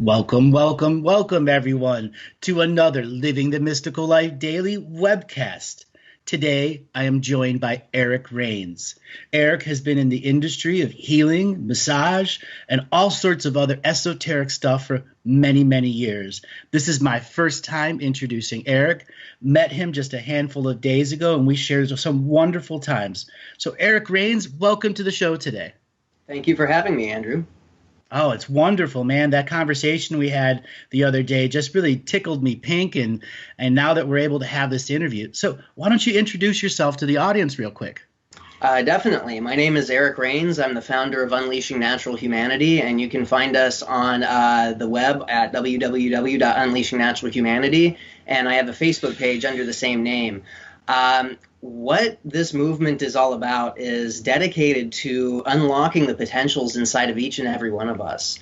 Welcome, welcome, welcome, everyone, to another Living the Mystical Life Daily webcast. Today, I am joined by Eric Rains. Eric has been in the industry of healing, massage, and all sorts of other esoteric stuff for many, many years. This is my first time introducing Eric. Met him just a handful of days ago, and we shared some wonderful times. So, Eric Rains, welcome to the show today. Thank you for having me, Andrew. Oh, it's wonderful, man. That conversation we had the other day just really tickled me pink, and now that we're able to have this interview. So why don't you introduce yourself to the audience real quick? Definitely. My name is Eric Rains. I'm the founder of Unleashing Natural Humanity, and you can find us on the web at www.unleashingnaturalhumanity, and I have a Facebook page under the same name. What this movement is all about is dedicated to unlocking the potentials inside of each and every one of us.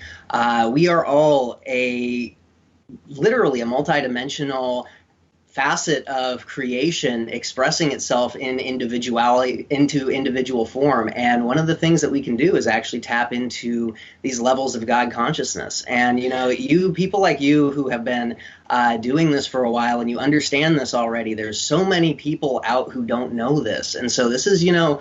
We are all literally a multidimensional facet of creation expressing itself in individuality into individual form. And one of the things that we can do is actually tap into these levels of God consciousness. And, people like you who have been doing this for a while and you understand this already, there's so many people out who don't know this. And so this is, the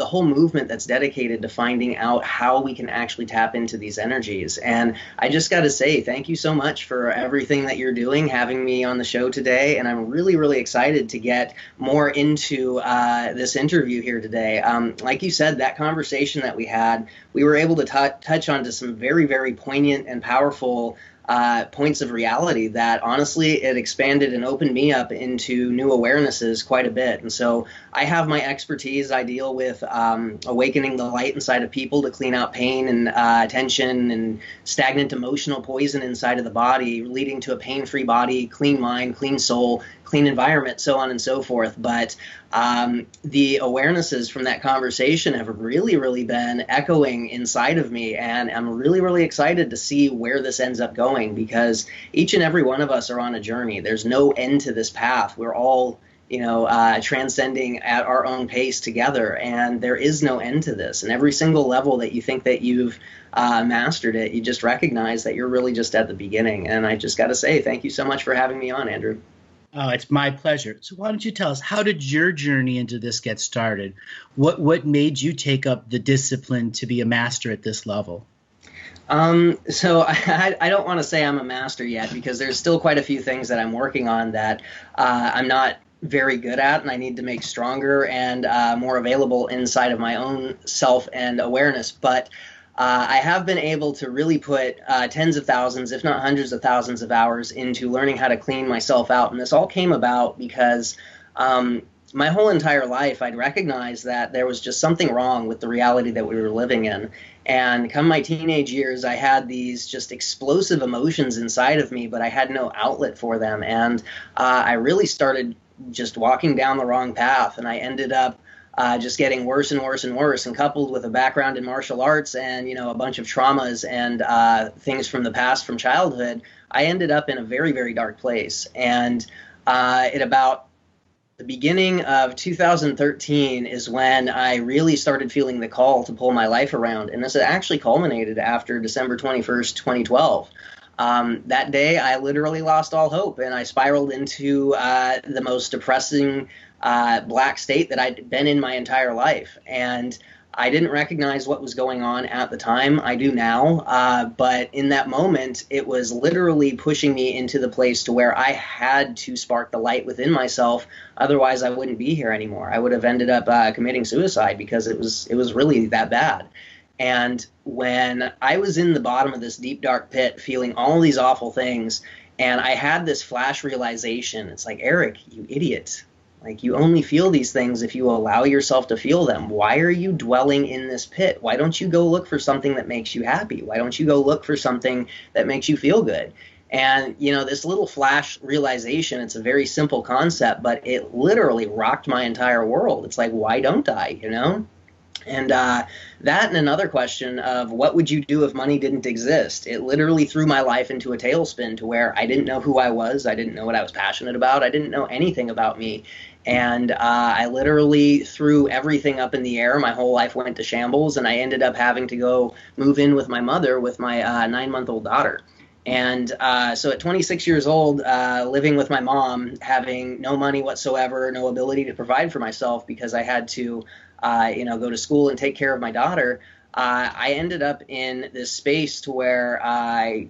whole movement that's dedicated to finding out how we can actually tap into these energies. And I just got to say, thank you so much for everything that you're doing, having me on the show today. And I'm really, really excited to get more into this interview here today. Like you said, that conversation that we had, we were able to touch on to some very, very poignant and powerful points of reality that honestly it expanded and opened me up into new awarenesses quite a bit. And so I have my expertise. I deal with awakening the light inside of people to clean out pain and tension and stagnant emotional poison inside of the body, leading to a pain-free body, clean mind, clean soul, clean environment, so on and so forth. But the awarenesses from that conversation have really, really been echoing inside of me. And I'm really, really excited to see where this ends up going, because each and every one of us are on a journey. There's no end to this path. We're all transcending at our own pace together, and there is no end to this. And every single level that you think that you've mastered it, you just recognize that you're really just at the beginning. And I just got to say, thank you so much for having me on, Andrew. Oh, it's my pleasure. So why don't you tell us, how did your journey into this get started? What made you take up the discipline to be a master at this level? So I don't want to say I'm a master yet, because there's still quite a few things that I'm working on that I'm not very good at, and I need to make stronger and more available inside of my own self and awareness. But I have been able to really put tens of thousands, if not hundreds of thousands of hours into learning how to clean myself out. And this all came about because my whole entire life I'd recognized that there was just something wrong with the reality that we were living in. And come my teenage years, I had these just explosive emotions inside of me, but I had no outlet for them. And I really started just walking down the wrong path, and I ended up just getting worse and worse and worse. And coupled with a background in martial arts and, a bunch of traumas and things from the past, from childhood, I ended up in a very, very dark place. And at about the beginning of 2013 is when I really started feeling the call to pull my life around. And this actually culminated after December 21st, 2012. That day, I literally lost all hope, and I spiraled into the most depressing black state that I'd been in my entire life. And I didn't recognize what was going on at the time. I do now. But in that moment, it was literally pushing me into the place to where I had to spark the light within myself. Otherwise, I wouldn't be here anymore. I would have ended up committing suicide, because it was really that bad. And when I was in the bottom of this deep, dark pit, feeling all these awful things, and I had this flash realization, it's like, Eric, you idiot. Like, you only feel these things if you allow yourself to feel them. Why are you dwelling in this pit? Why don't you go look for something that makes you happy? Why don't you go look for something that makes you feel good? And, this little flash realization, it's a very simple concept, but it literally rocked my entire world. It's like, why don't I, And that and another question of what would you do if money didn't exist? It literally threw my life into a tailspin to where I didn't know who I was. I didn't know what I was passionate about. I didn't know anything about me. And I literally threw everything up in the air. My whole life went to shambles, and I ended up having to go move in with my mother with my 9-month-old daughter. And so at 26 years old, living with my mom, having no money whatsoever, no ability to provide for myself because I had to, go to school and take care of my daughter, I ended up in this space to where I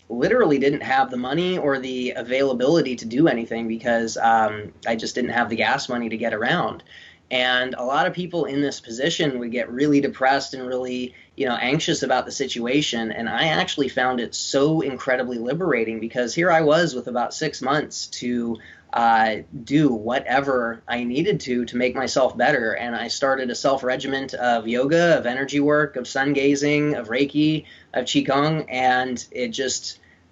literally didn't have the money or the availability to do anything because I just didn't have the gas money to get around. And a lot of people in this position would get really depressed and really, anxious about the situation. And I actually found it so incredibly liberating because here I was with about 6 months to do whatever I needed to make myself better. And I started a self-regiment of yoga, of energy work, of sun gazing, of Reiki, of Qigong, and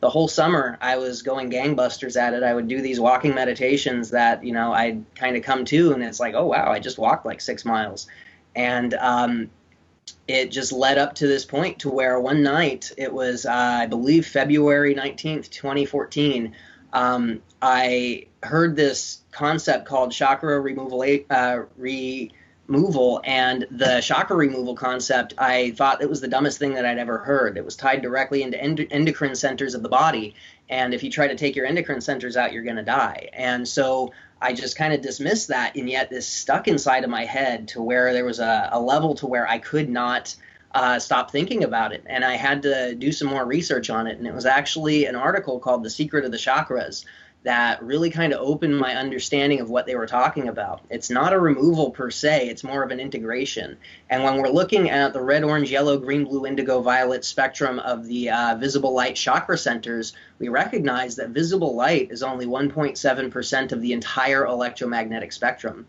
the whole summer I was going gangbusters at it. I would do these walking meditations that, I'd kind of come to, and it's like, oh, wow, I just walked like 6 miles. And it just led up to this point to where one night, it was, I believe, February 19th, 2014, I heard this concept called chakra removal, and the chakra removal concept, I thought it was the dumbest thing that I'd ever heard. It was tied directly into endocrine centers of the body, and if you try to take your endocrine centers out, you're going to die. And so I just kind of dismissed that, and yet this stuck inside of my head to where there was a level to where I could not stop thinking about it, and I had to do some more research on it. And it was actually an article called The Secret of the Chakras that really kind of opened my understanding of what they were talking about. It's not a removal per se, it's more of an integration. And when we're looking at the red, orange, yellow, green, blue, indigo, violet spectrum of the visible light chakra centers, we recognize that visible light is only 1.7% of the entire electromagnetic spectrum.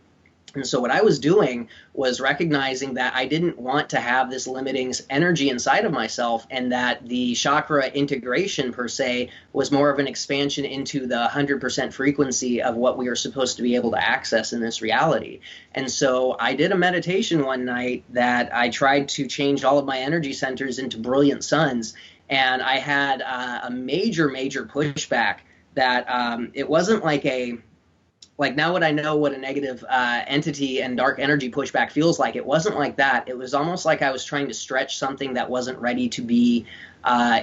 And so what I was doing was recognizing that I didn't want to have this limiting energy inside of myself, and that the chakra integration per se was more of an expansion into the 100% frequency of what we are supposed to be able to access in this reality. And so I did a meditation one night that I tried to change all of my energy centers into brilliant suns, and I had a major pushback that it wasn't like now what I know what a negative entity and dark energy pushback feels like. It wasn't like that. It was almost like I was trying to stretch something that wasn't ready to be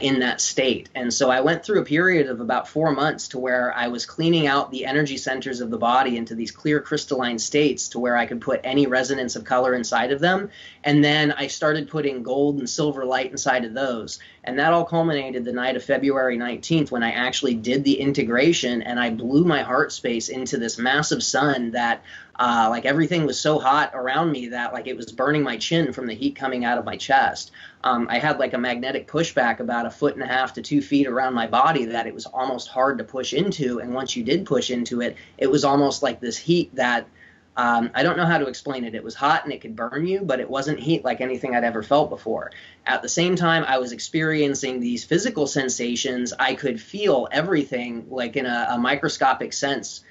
in that state. And so I went through a period of about 4 months to where I was cleaning out the energy centers of the body into these clear crystalline states to where I could put any resonance of color inside of them. And then I started putting gold and silver light inside of those. And that all culminated the night of February 19th when I actually did the integration, and I blew my heart space into this massive sun that like everything was so hot around me that like it was burning my chin from the heat coming out of my chest. I had like a magnetic pushback about 1.5 to 2 feet around my body that it was almost hard to push into. And once you did push into it, it was almost like this heat that I don't know how to explain it. It was hot and it could burn you, but it wasn't heat like anything I'd ever felt before. At the same time, I was experiencing these physical sensations. I could feel everything like in a microscopic sense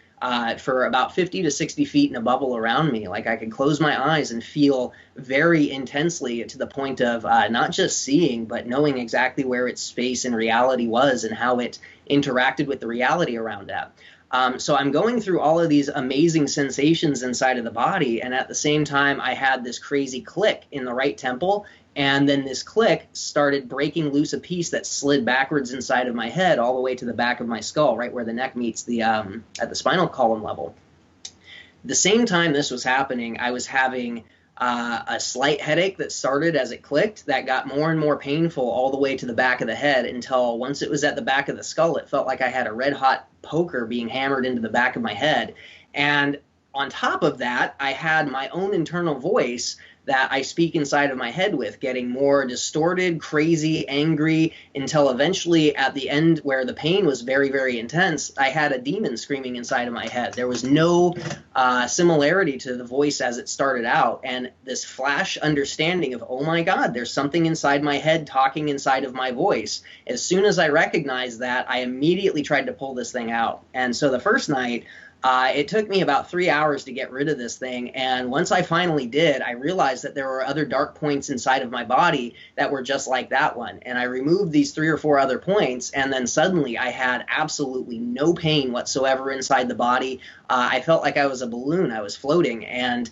for about 50 to 60 feet in a bubble around me. Like I could close my eyes and feel very intensely to the point of not just seeing, but knowing exactly where its space in reality was and how it interacted with the reality around it. So I'm going through all of these amazing sensations inside of the body, and at the same time, I had this crazy click in the right temple, and then this click started breaking loose a piece that slid backwards inside of my head all the way to the back of my skull, right where the neck meets the at the spinal column level. The same time this was happening, I was having a slight headache that started as it clicked that got more and more painful all the way to the back of the head until once it was at the back of the skull, it felt like I had a red hot poker being hammered into the back of my head. And on top of that, I had my own internal voice that I speak inside of my head with, getting more distorted, crazy, angry, until eventually at the end where the pain was very, very intense, I had a demon screaming inside of my head. There was no similarity to the voice as it started out, and this flash understanding of, oh my God, there's something inside my head talking inside of my voice. As soon as I recognized that, I immediately tried to pull this thing out. And so the first night, it took me about 3 hours to get rid of this thing, and once I finally did, I realized that there were other dark points inside of my body that were just like that one, and I removed these 3 or 4 other points, and then suddenly I had absolutely no pain whatsoever inside the body. I felt like I was a balloon. I was floating, and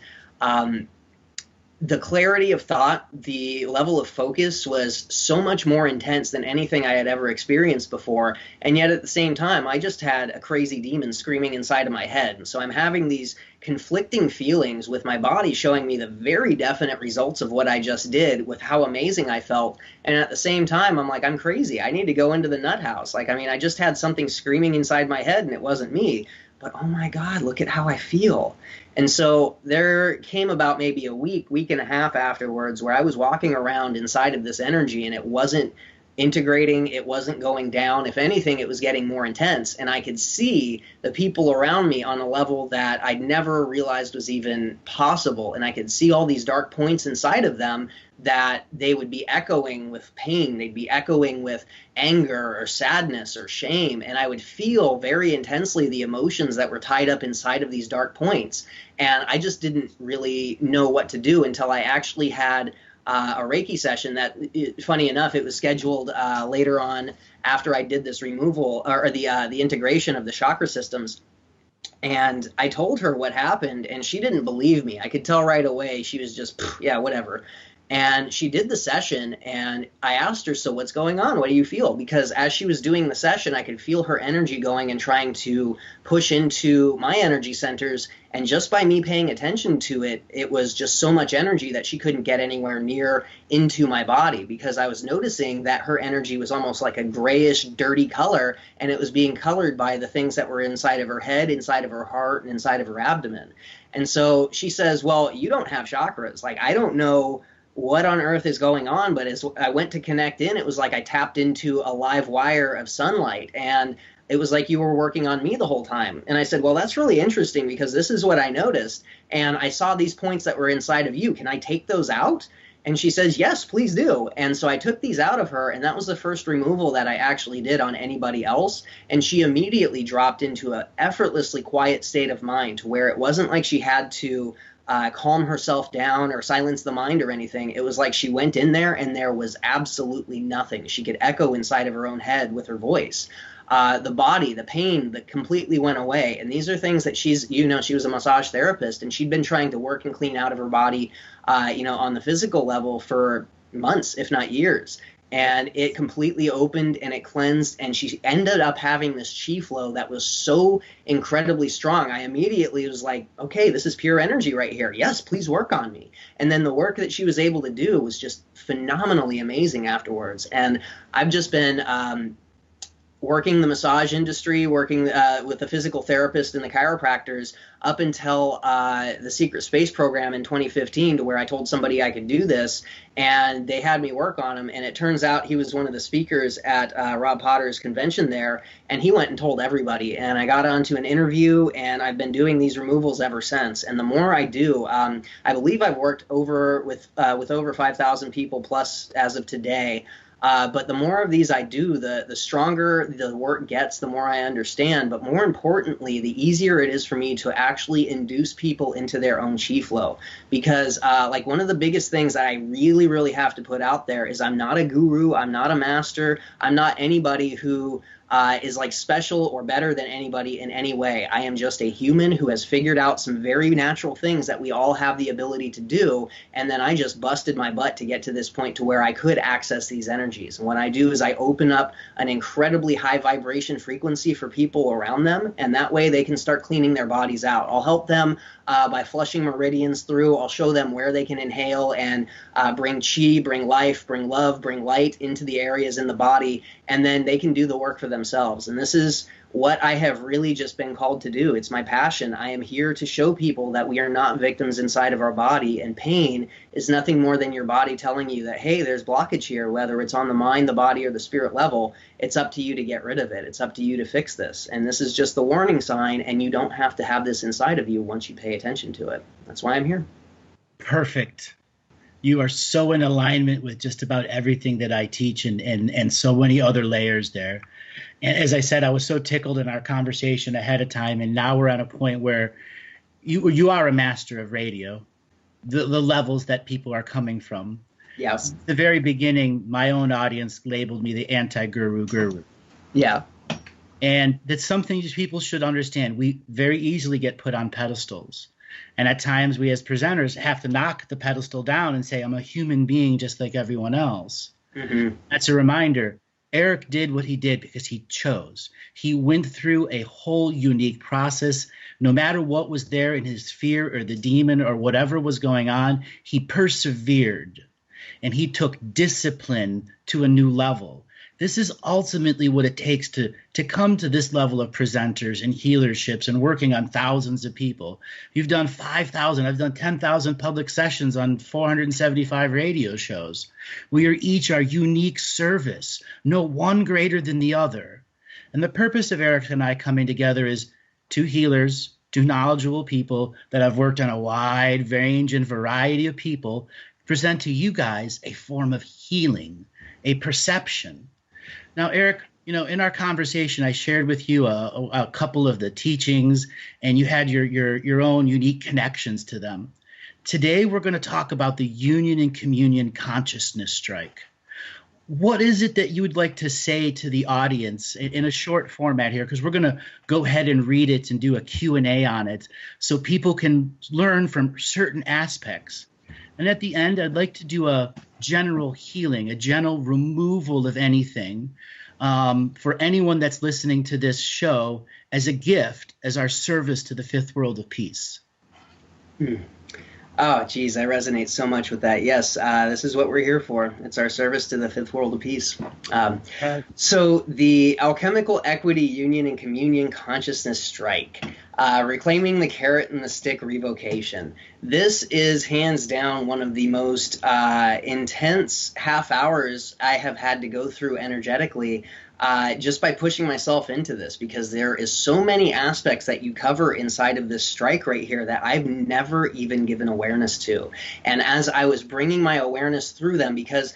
the clarity of thought, the level of focus was so much more intense than anything I had ever experienced before. And yet at the same time, I just had a crazy demon screaming inside of my head. And so I'm having these conflicting feelings with my body showing me the very definite results of what I just did with how amazing I felt. And at the same time, I'm like, I'm crazy. I need to go into the nut house. Like, I mean, I just had something screaming inside my head and it wasn't me. But oh my God, look at how I feel. And so there came about maybe a week and a half afterwards where I was walking around inside of this energy and it wasn't integrating, it wasn't going down. If anything, it was getting more intense. And I could see the people around me on a level that I'd never realized was even possible. And I could see all these dark points inside of them that they would be echoing with pain. They'd be echoing with anger or sadness or shame. And I would feel very intensely the emotions that were tied up inside of these dark points. And I just didn't really know what to do until I actually had a Reiki session that, funny enough, it was scheduled later on after I did this removal or the integration of the chakra systems. And I told her what happened, and she didn't believe me. I could tell right away. She was just, yeah, whatever. And she did the session, and I asked her, so what's going on? What do you feel? Because as she was doing the session, I could feel her energy going and trying to push into my energy centers. And just by me paying attention to it, it was just so much energy that she couldn't get anywhere near into my body, because I was noticing that her energy was almost like a grayish, dirty color, and it was being colored by the things that were inside of her head, inside of her heart, and inside of her abdomen. And so she says, well, you don't have chakras. Like, I don't know what on earth is going on, but as I went to connect in, it was like I tapped into a live wire of sunlight, and it was like you were working on me the whole time. And I said, well, that's really interesting, because this is what I noticed, and I saw these points that were inside of you. Can I take those out? And she says, yes, please do. And so I took these out of her, and that was the first removal that I actually did on anybody else. And she immediately dropped into an effortlessly quiet state of mind, to where it wasn't like she had to calm herself down or silence the mind or anything. It was like she went in there and there was absolutely nothing. She could echo inside of her own head with her voice. The body, the pain that completely went away. And these are things that she was a massage therapist, and she'd been trying to work and clean out of her body, on the physical level for months, if not years. And it completely opened and it cleansed, and she ended up having this chi flow that was so incredibly strong. I immediately was like, okay, this is pure energy right here. Yes, please work on me. And then the work that she was able to do was just phenomenally amazing afterwards. And I've just been working the massage industry, working with the physical therapist and the chiropractors up until the Secret Space program in 2015, to where I told somebody I could do this, and they had me work on him. And it turns out he was one of the speakers at Rob Potter's convention there, and he went and told everybody. And I got onto an interview, and I've been doing these removals ever since. And the more I do, I believe I've worked with over 5,000 people plus as of today. But the more of these I do, the stronger the work gets, the more I understand. But more importantly, the easier it is for me to actually induce people into their own chi flow. Because like one of the biggest things that I really, really have to put out there is I'm not a guru, I'm not a master, I'm not anybody who is like special or better than anybody in any way. I am just a human who has figured out some very natural things that we all have the ability to do, and then I just busted my butt to get to this point to where I could access these energies. And what I do is I open up an incredibly high vibration frequency for people around them, and that way they can start cleaning their bodies out. I'll help them by flushing meridians through. I'll show them where they can inhale and bring chi, bring life, bring love, bring light into the areas in the body, and then they can do the work for themselves. And this is what I have really just been called to do. It's my passion. I am here to show people that we are not victims inside of our body, and pain is nothing more than your body telling you that, hey, there's blockage here, whether it's on the mind, the body, or the spirit level. It's up to you to get rid of it. It's up to you to fix this. And this is just the warning sign, and you don't have to have this inside of you once you pay attention to it. That's why I'm here. Perfect. You are so in alignment with just about everything that I teach, and so many other layers there. And as I said, I was so tickled in our conversation ahead of time, and now we're at a point where you are a master of radio, the levels that people are coming from. Yes. At the very beginning, my own audience labeled me the anti-guru guru. Yeah. And that's something people should understand. We very easily get put on pedestals. And at times we as presenters have to knock the pedestal down and say, I'm a human being just like everyone else. Mm-hmm. That's a reminder. Eric did what he did because he chose. He went through a whole unique process. No matter what was there in his fear or the demon or whatever was going on, he persevered and he took discipline to a new level. This is ultimately what it takes to come to this level of presenters and healerships and working on thousands of people. You've done 5,000. I've done 10,000 public sessions on 475 radio shows. We are each our unique service, no one greater than the other. And the purpose of Eric and I coming together is two healers, two knowledgeable people that have worked on a wide range and variety of people, present to you guys a form of healing, a perception. Now, Eric, in our conversation, I shared with you a couple of the teachings, and you had your own unique connections to them. Today, we're going to talk about the union and communion consciousness strike. What is it that you would like to say to the audience in a short format here? Because we're going to go ahead and read it and do a Q&A on it so people can learn from certain aspects. And at the end, I'd like to do a general healing, a general removal of anything for anyone that's listening to this show as a gift, as our service to the fifth world of peace. Oh, geez, I resonate so much with that. Yes, this is what we're here for. It's our service to the fifth world of peace. So the alchemical equity union and communion consciousness strike, reclaiming the carrot and the stick revocation. This is hands down one of the most intense half hours I have had to go through energetically just by pushing myself into this, because there is so many aspects that you cover inside of this strike right here that I've never even given awareness to. And as I was bringing my awareness through them, because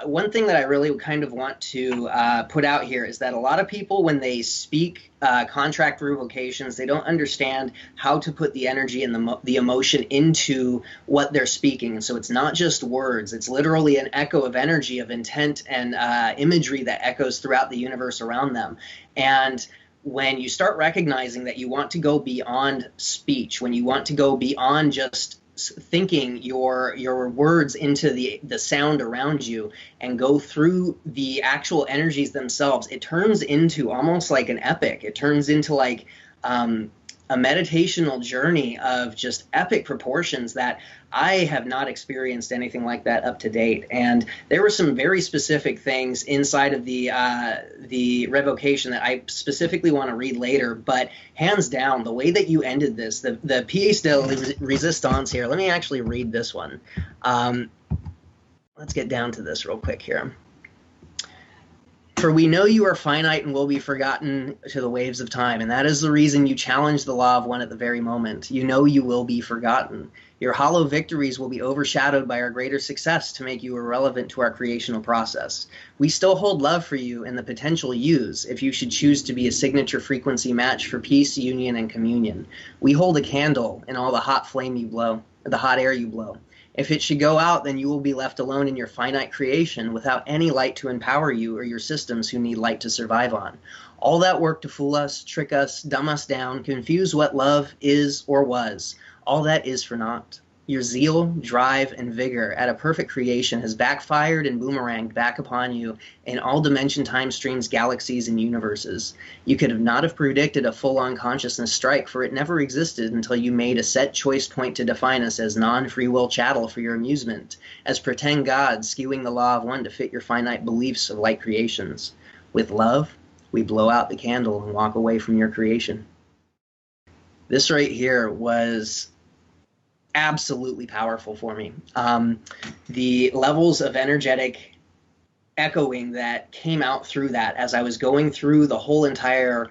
one thing that I really kind of want to put out here is that a lot of people, when they speak contract revocations, they don't understand how to put the energy and the emotion into what they're speaking. And so it's not just words, it's literally an echo of energy, of intent and imagery that echoes throughout the universe around them. And when you start recognizing that you want to go beyond speech, when you want to go beyond just thinking your words into the sound around you and go through the actual energies themselves, it turns into almost like an epic. It turns into like a meditational journey of just epic proportions that I have not experienced anything like that up to date. And there were some very specific things inside of the revocation that I specifically want to read later. But hands down, the way that you ended this, the pièce de résistance here, let me actually read this one. Let's get down to this real quick here. For we know you are finite and will be forgotten to the waves of time, and that is the reason you challenge the law of one at the very moment. You know you will be forgotten. Your hollow victories will be overshadowed by our greater success to make you irrelevant to our creational process. We still hold love for you and the potential use if you should choose to be a signature frequency match for peace, union, and communion. We hold a candle in all the hot flame you blow, the hot air you blow. If it should go out, then you will be left alone in your finite creation without any light to empower you or your systems who need light to survive on. All that work to fool us, trick us, dumb us down, confuse what love is or was, all that is for naught. Your zeal, drive, and vigor at a perfect creation has backfired and boomeranged back upon you in all dimension time streams, galaxies, and universes. You could not have predicted a full-on consciousness strike, for it never existed until you made a set choice point to define us as non-free will chattel for your amusement, as pretend gods skewing the law of one to fit your finite beliefs of light creations. With love, we blow out the candle and walk away from your creation. This right here was absolutely powerful for me. The levels of energetic echoing that came out through that as I was going through the whole entire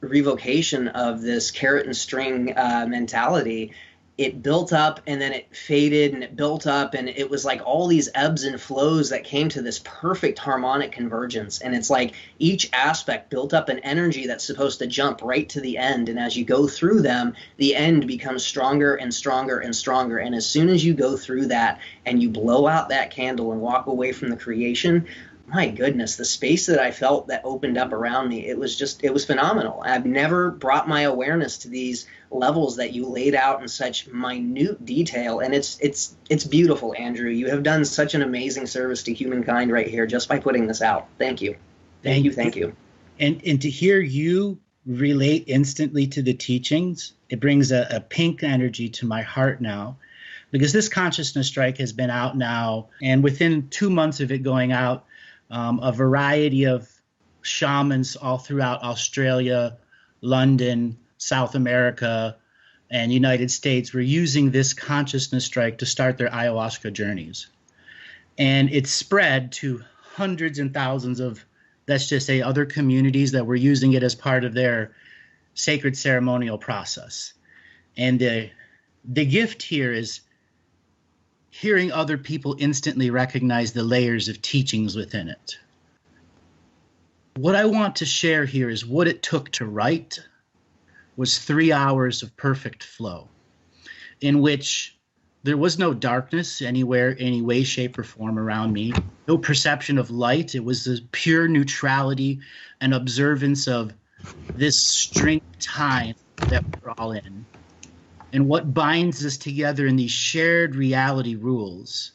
revocation of this carrot and string mentality, it built up and then it faded and it built up, and it was like all these ebbs and flows that came to this perfect harmonic convergence. And it's like each aspect built up an energy that's supposed to jump right to the end, and as you go through them, the end becomes stronger and stronger and stronger. And as soon as you go through that and you blow out that candle and walk away from the creation, my goodness, the space that I felt that opened up around me, it was phenomenal. I've never brought my awareness to these levels that you laid out in such minute detail. And it's beautiful, Andrew. You have done such an amazing service to humankind right here just by putting this out. Thank you. Thank you. And to hear you relate instantly to the teachings, it brings a pink energy to my heart now, because this consciousness strike has been out now, and within 2 months of it going out, a variety of shamans all throughout Australia, London, South America, and United States were using this consciousness strike to start their ayahuasca journeys. And it's spread to hundreds and thousands of, let's just say, other communities that were using it as part of their sacred ceremonial process. And the gift here is hearing other people instantly recognize the layers of teachings within it. What I want to share here is what it took to write was 3 hours of perfect flow, in which there was no darkness anywhere, any way, shape, or form around me, no perception of light. It was the pure neutrality and observance of this string time that we're all in. And what binds us together in these shared reality rules,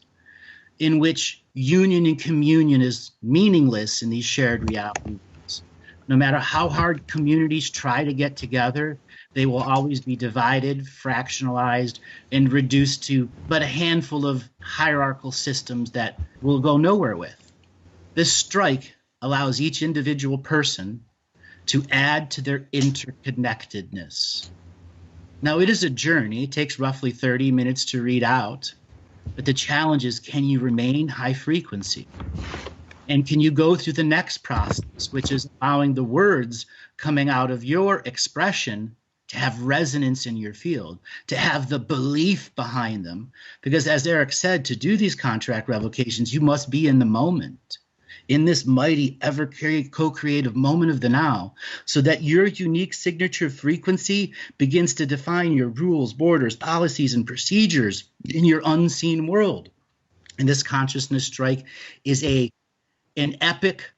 in which union and communion is meaningless in these shared reality rules. No matter how hard communities try to get together, they will always be divided, fractionalized, and reduced to but a handful of hierarchical systems that will go nowhere with. This strike allows each individual person to add to their interconnectedness. Now, it is a journey. It takes roughly 30 minutes to read out. But the challenge is, can you remain high frequency? And can you go through the next process, which is allowing the words coming out of your expression to have resonance in your field, to have the belief behind them? Because as Eric said, to do these contract revocations, you must be in the moment, in this mighty, ever co-creative moment of the now, so that your unique signature frequency begins to define your rules, borders, policies, and procedures in your unseen world. And this consciousness strike is an epic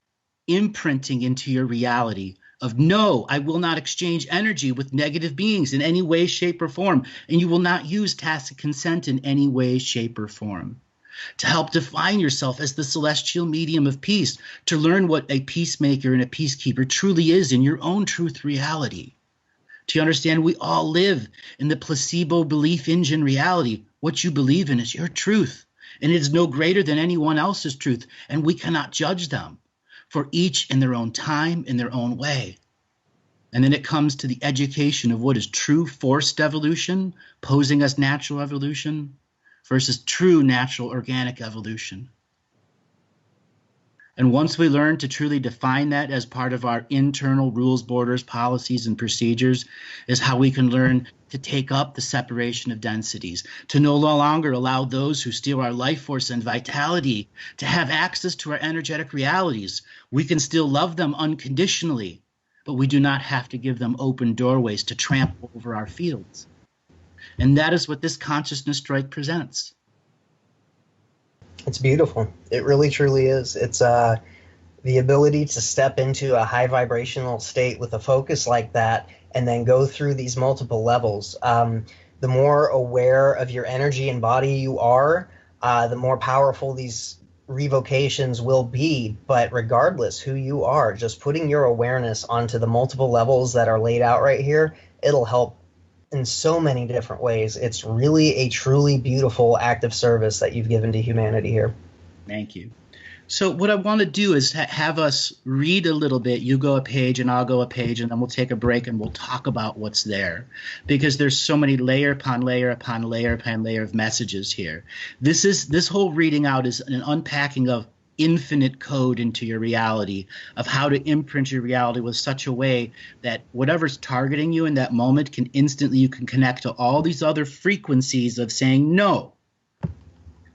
imprinting into your reality of, no, I will not exchange energy with negative beings in any way, shape, or form. And you will not use tacit consent in any way, shape, or form. To help define yourself as the celestial medium of peace, to learn what a peacemaker and a peacekeeper truly is in your own truth reality. To understand we all live in the placebo belief engine reality. What you believe in is your truth, and it is no greater than anyone else's truth, and we cannot judge them, for each in their own time, in their own way. And then it comes to the education of what is true forced evolution, posing as natural evolution, versus true natural organic evolution. And once we learn to truly define that as part of our internal rules, borders, policies, and procedures, is how we can learn to take up the separation of densities, to no longer allow those who steal our life force and vitality to have access to our energetic realities. We can still love them unconditionally, but we do not have to give them open doorways to trample over our fields. And that is what this consciousness strike presents. It's beautiful. It really, truly is. It's the ability to step into a high vibrational state with a focus like that and then go through these multiple levels. The more aware of your energy and body you are, the more powerful these revocations will be. But regardless who you are, just putting your awareness onto the multiple levels that are laid out right here, it'll help in so many different ways. It's really a truly beautiful act of service that you've given to humanity here. Thank you. So what I want to do is have us read a little bit. You go a page and I'll go a page, and then we'll take a break and we'll talk about what's there, because there's so many layer upon layer upon layer upon layer of messages here. This whole reading out is an unpacking of infinite code into your reality, of how to imprint your reality with such a way that whatever's targeting you in that moment can instantly, you can connect to all these other frequencies of saying no.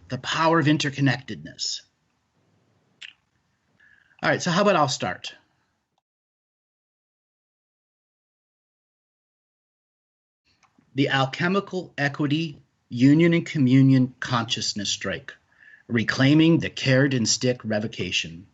The power of interconnectedness. All right, so how about I'll start? The alchemical equity, union and communion consciousness strike. Reclaiming the carrot and stick revocation.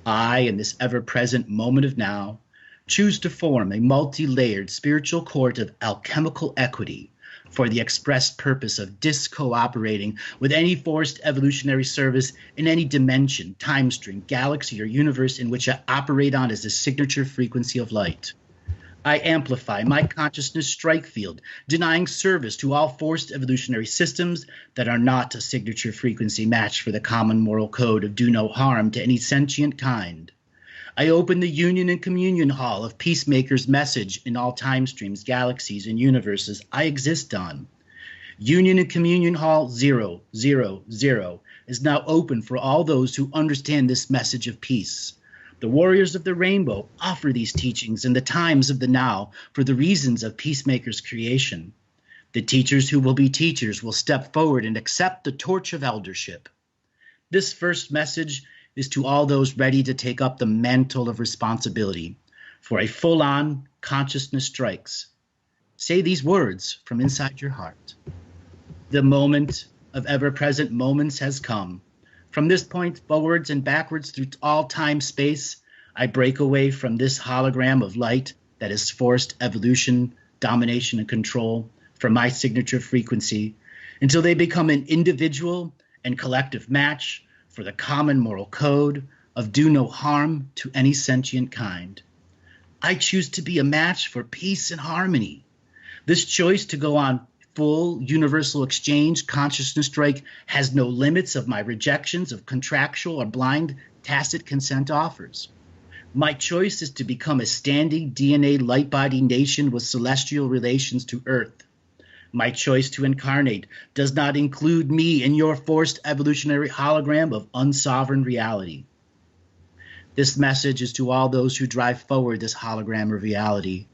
I, in this ever-present moment of now, choose to form a multi-layered spiritual court of alchemical equity for the express purpose of discooperating with any forced evolutionary service in any dimension, time stream, galaxy, or universe in which I operate on as a signature frequency of light. I amplify my consciousness strike field, denying service to all forced evolutionary systems that are not a signature frequency match for the common moral code of do no harm to any sentient kind. I open the union and communion hall of peacemakers' message in all time streams, galaxies, and universes I exist on. Union and communion hall 000 is now open for all those who understand this message of peace. The warriors of the rainbow offer these teachings in the times of the now for the reasons of peacemakers' creation. The teachers who will be teachers will step forward and accept the torch of eldership. This first message is to all those ready to take up the mantle of responsibility for a full-on consciousness strikes. Say these words from inside your heart. The moment of ever-present moments has come. From this point forwards and backwards through all time space, I break away from this hologram of light that is forced evolution, domination, and control from my signature frequency until they become an individual and collective match for the common moral code of do no harm to any sentient kind. I choose to be a match for peace and harmony. This choice to go on full universal exchange consciousness strike has no limits of my rejections of contractual or blind tacit consent offers. My choice is to become a standing DNA light body nation with celestial relations to Earth. My choice to incarnate does not include me in your forced evolutionary hologram of unsovereign reality. This message is to all those who drive forward this hologram of reality.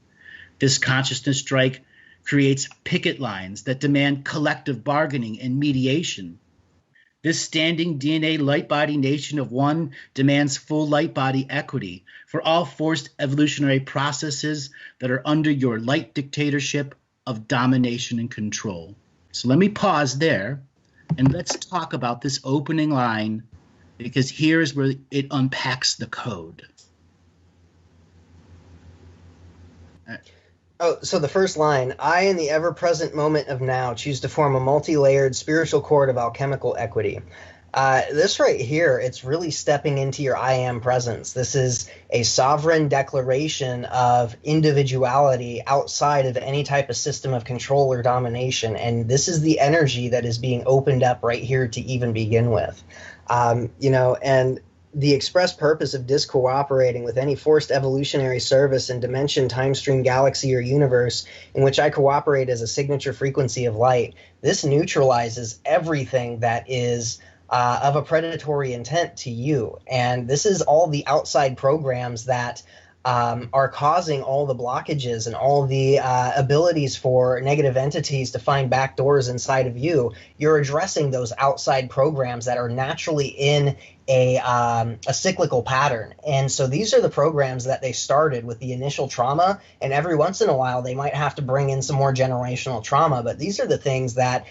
This consciousness strike creates picket lines that demand collective bargaining and mediation. This standing DNA light body nation of one demands full light body equity for all forced evolutionary processes that are under your light dictatorship of domination and control. So let me pause there and let's talk about this opening line, because here is where it unpacks the code. Oh, so the first line, I in the ever-present moment of now choose to form a multi-layered spiritual cord of alchemical equity. This right here, it's really stepping into your I am presence. This is a sovereign declaration of individuality outside of any type of system of control or domination. And this is the energy that is being opened up right here to even begin with. And the express purpose of discooperating with any forced evolutionary service in dimension, time stream, galaxy, or universe in which I cooperate as a signature frequency of light. This neutralizes everything that is of a predatory intent to you. And this is all the outside programs that are causing all the blockages and all the abilities for negative entities to find back doors inside of you. You're addressing those outside programs that are naturally in a cyclical pattern. And so these are the programs that they started with the initial trauma, and every once in a while they might have to bring in some more generational trauma. But these are the things that,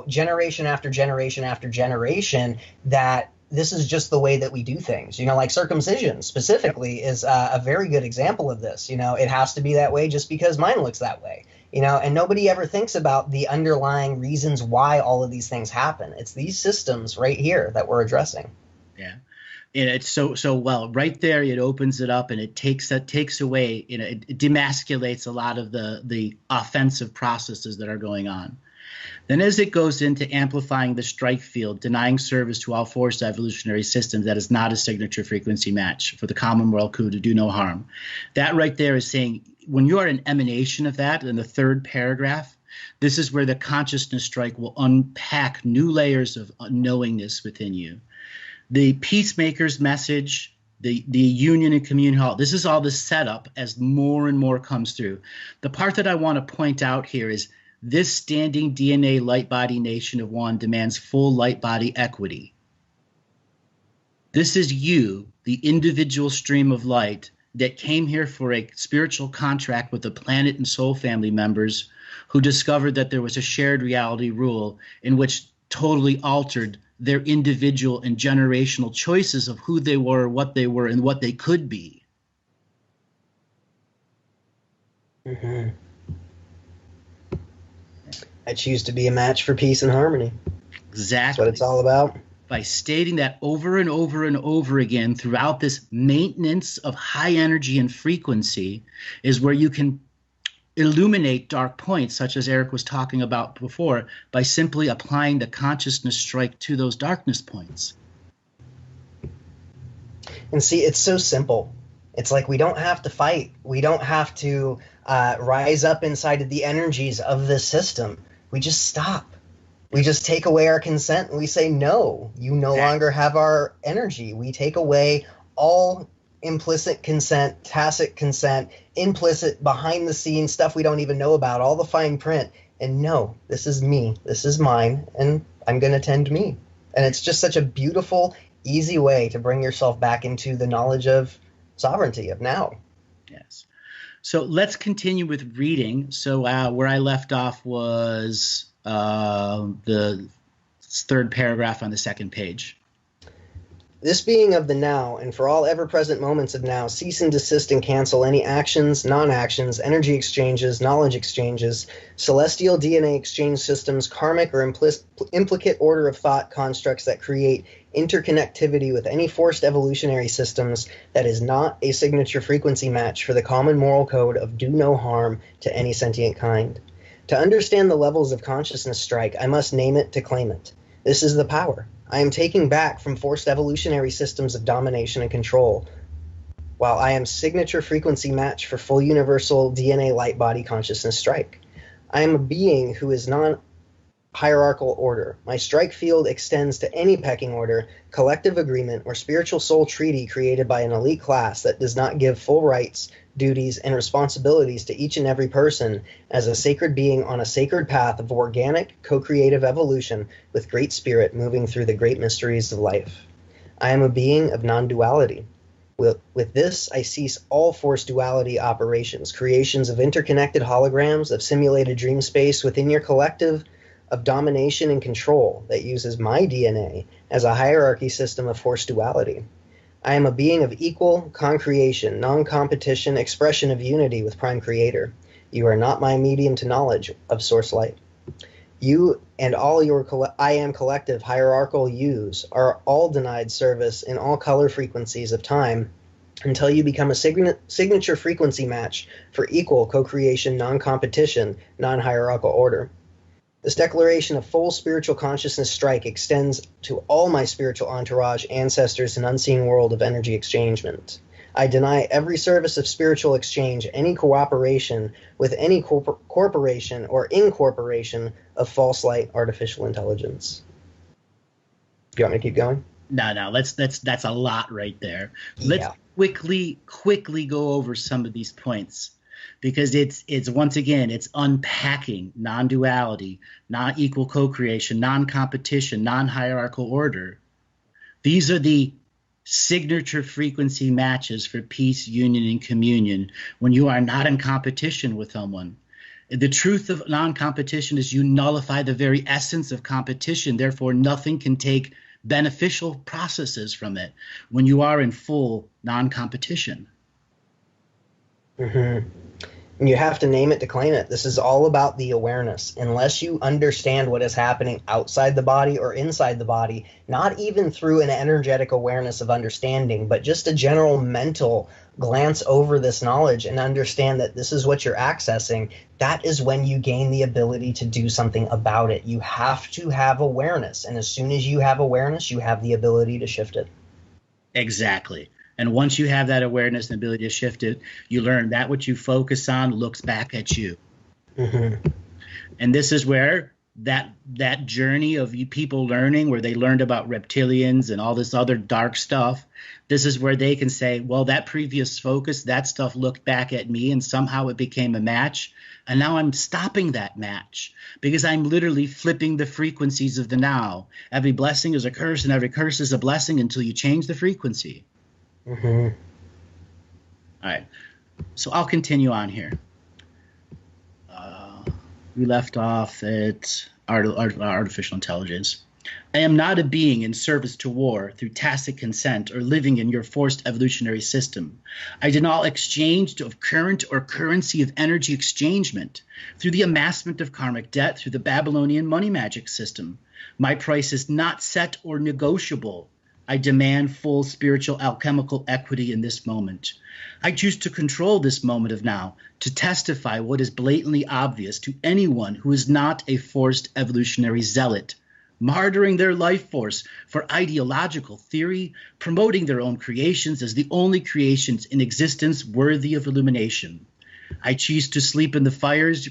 generation after generation after generation, that this is just the way that we do things. Like circumcision specifically is a very good example of this. It has to be that way just because mine looks that way. And nobody ever thinks about the underlying reasons why all of these things happen. It's these systems right here that we're addressing. Yeah. And it's so well right there. It opens it up and it takes away, it demasculates a lot of the offensive processes that are going on. Then as it goes into amplifying the strike field, denying service to all forced evolutionary systems that is not a signature frequency match for the common moral code to do no harm. That right there is saying, when you are an emanation of that in the third paragraph, this is where the consciousness strike will unpack new layers of knowingness within you. The peacemaker's message, the union and communion hall, this is all the setup as more and more comes through. The part that I want to point out here is this standing DNA light body nation of one demands full light body equity. This is you, the individual stream of light that came here for a spiritual contract with the planet and soul family members who discovered that there was a shared reality rule in which totally altered their individual and generational choices of who they were, and what they could be. Mm-hmm. I choose to be a match for peace and harmony. Exactly. That's what it's all about. By stating that over and over and over again throughout this maintenance of high energy and frequency is where you can illuminate dark points, such as Eric was talking about before, by simply applying the consciousness strike to those darkness points. And see, it's so simple. It's like we don't have to fight. We don't have to rise up inside of the energies of this system. We just stop. We just take away our consent and we say, no, you no longer have our energy. We take away all implicit consent, tacit consent, implicit behind the scenes stuff we don't even know about, all the fine print. And no, this is me. This is mine. And I'm going to tend me. And it's just such a beautiful, easy way to bring yourself back into the knowledge of sovereignty, of now. Yes. So let's continue with reading. So where I left off was the third paragraph on the second page. This being of the now, and for all ever-present moments of now, cease and desist and cancel any actions, non-actions, energy exchanges, knowledge exchanges, celestial DNA exchange systems, karmic or implicate order of thought constructs that create interconnectivity with any forced evolutionary systems that is not a signature frequency match for the common moral code of do no harm to any sentient kind. To understand the levels of consciousness strike, I must name it to claim it. This is the power I am taking back from forced evolutionary systems of domination and control, while I am signature frequency match for full universal DNA light body consciousness strike. I am a being who is non-hierarchical order. My strike field extends to any pecking order, collective agreement, or spiritual soul treaty created by an elite class that does not give full rights, duties, and responsibilities to each and every person as a sacred being on a sacred path of organic, co-creative evolution with great spirit moving through the great mysteries of life. I am a being of non-duality. With this, I cease all forced duality operations, creations of interconnected holograms of simulated dream space within your collective of domination and control that uses my DNA as a hierarchy system of forced duality. I am a being of equal concreation, non-competition, expression of unity with Prime Creator. You are not my medium to knowledge of Source Light. You and all your I am collective hierarchical yous are all denied service in all color frequencies of time until you become a signature frequency match for equal co-creation, non-competition, non-hierarchical order. This declaration of full spiritual consciousness strike extends to all my spiritual entourage, ancestors, and unseen world of energy exchangement. I deny every service of spiritual exchange, any cooperation with any corporation or incorporation of false light artificial intelligence. Do you want me to keep going? No, that's a lot right there. Let's quickly go over some of these points. Because it's once again, it's unpacking non-duality, not equal co-creation, non-competition, non-hierarchical order. These are the signature frequency matches for peace, union, and communion when you are not in competition with someone. The truth of non-competition is you nullify the very essence of competition. Therefore, nothing can take beneficial processes from it when you are in full non-competition. Mm-hmm. And you have to name it to claim it. This is all about the awareness. Unless you understand what is happening outside the body or inside the body, not even through an energetic awareness of understanding, but just a general mental glance over this knowledge and understand that this is what you're accessing, that is when you gain the ability to do something about it. You have to have awareness. And as soon as you have awareness, you have the ability to shift it. Exactly. And once you have that awareness and ability to shift it, you learn that what you focus on looks back at you. Mm-hmm. And this is where that journey of you people learning, where they learned about reptilians and all this other dark stuff, this is where they can say, well, that previous focus, that stuff looked back at me and somehow it became a match. And now I'm stopping that match because I'm literally flipping the frequencies of the now. Every blessing is a curse and every curse is a blessing until you change the frequency. Mm-hmm. All right, so I'll continue on here. We left off at artificial intelligence. I am not a being in service to war through tacit consent or living in your forced evolutionary system. I do not exchange of current or currency of energy exchangement through the amassment of karmic debt through the Babylonian money magic system. My price is not set or negotiable. I demand full spiritual alchemical equity in this moment. I choose to control this moment of now, to testify what is blatantly obvious to anyone who is not a forced evolutionary zealot, martyring their life force for ideological theory, promoting their own creations as the only creations in existence worthy of illumination. I choose to sleep in the fires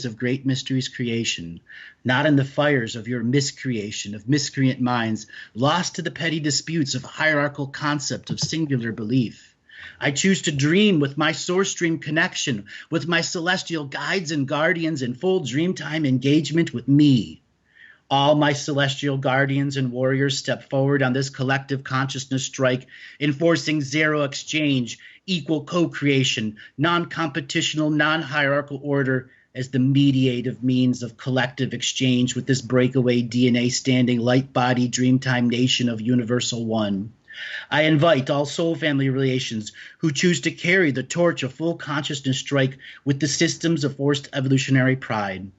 of great mysteries creation, not in the fires of your miscreation, of miscreant minds, lost to the petty disputes of hierarchical concept of singular belief. I choose to dream with my source stream connection, with my celestial guides and guardians in full dreamtime engagement with me. All my celestial guardians and warriors step forward on this collective consciousness strike, enforcing zero exchange, equal co-creation, non-competitional, non-hierarchical order as the mediative means of collective exchange with this breakaway DNA standing light body dreamtime nation of universal one. I invite all soul family relations who choose to carry the torch of full consciousness strike with the systems of forced evolutionary pride.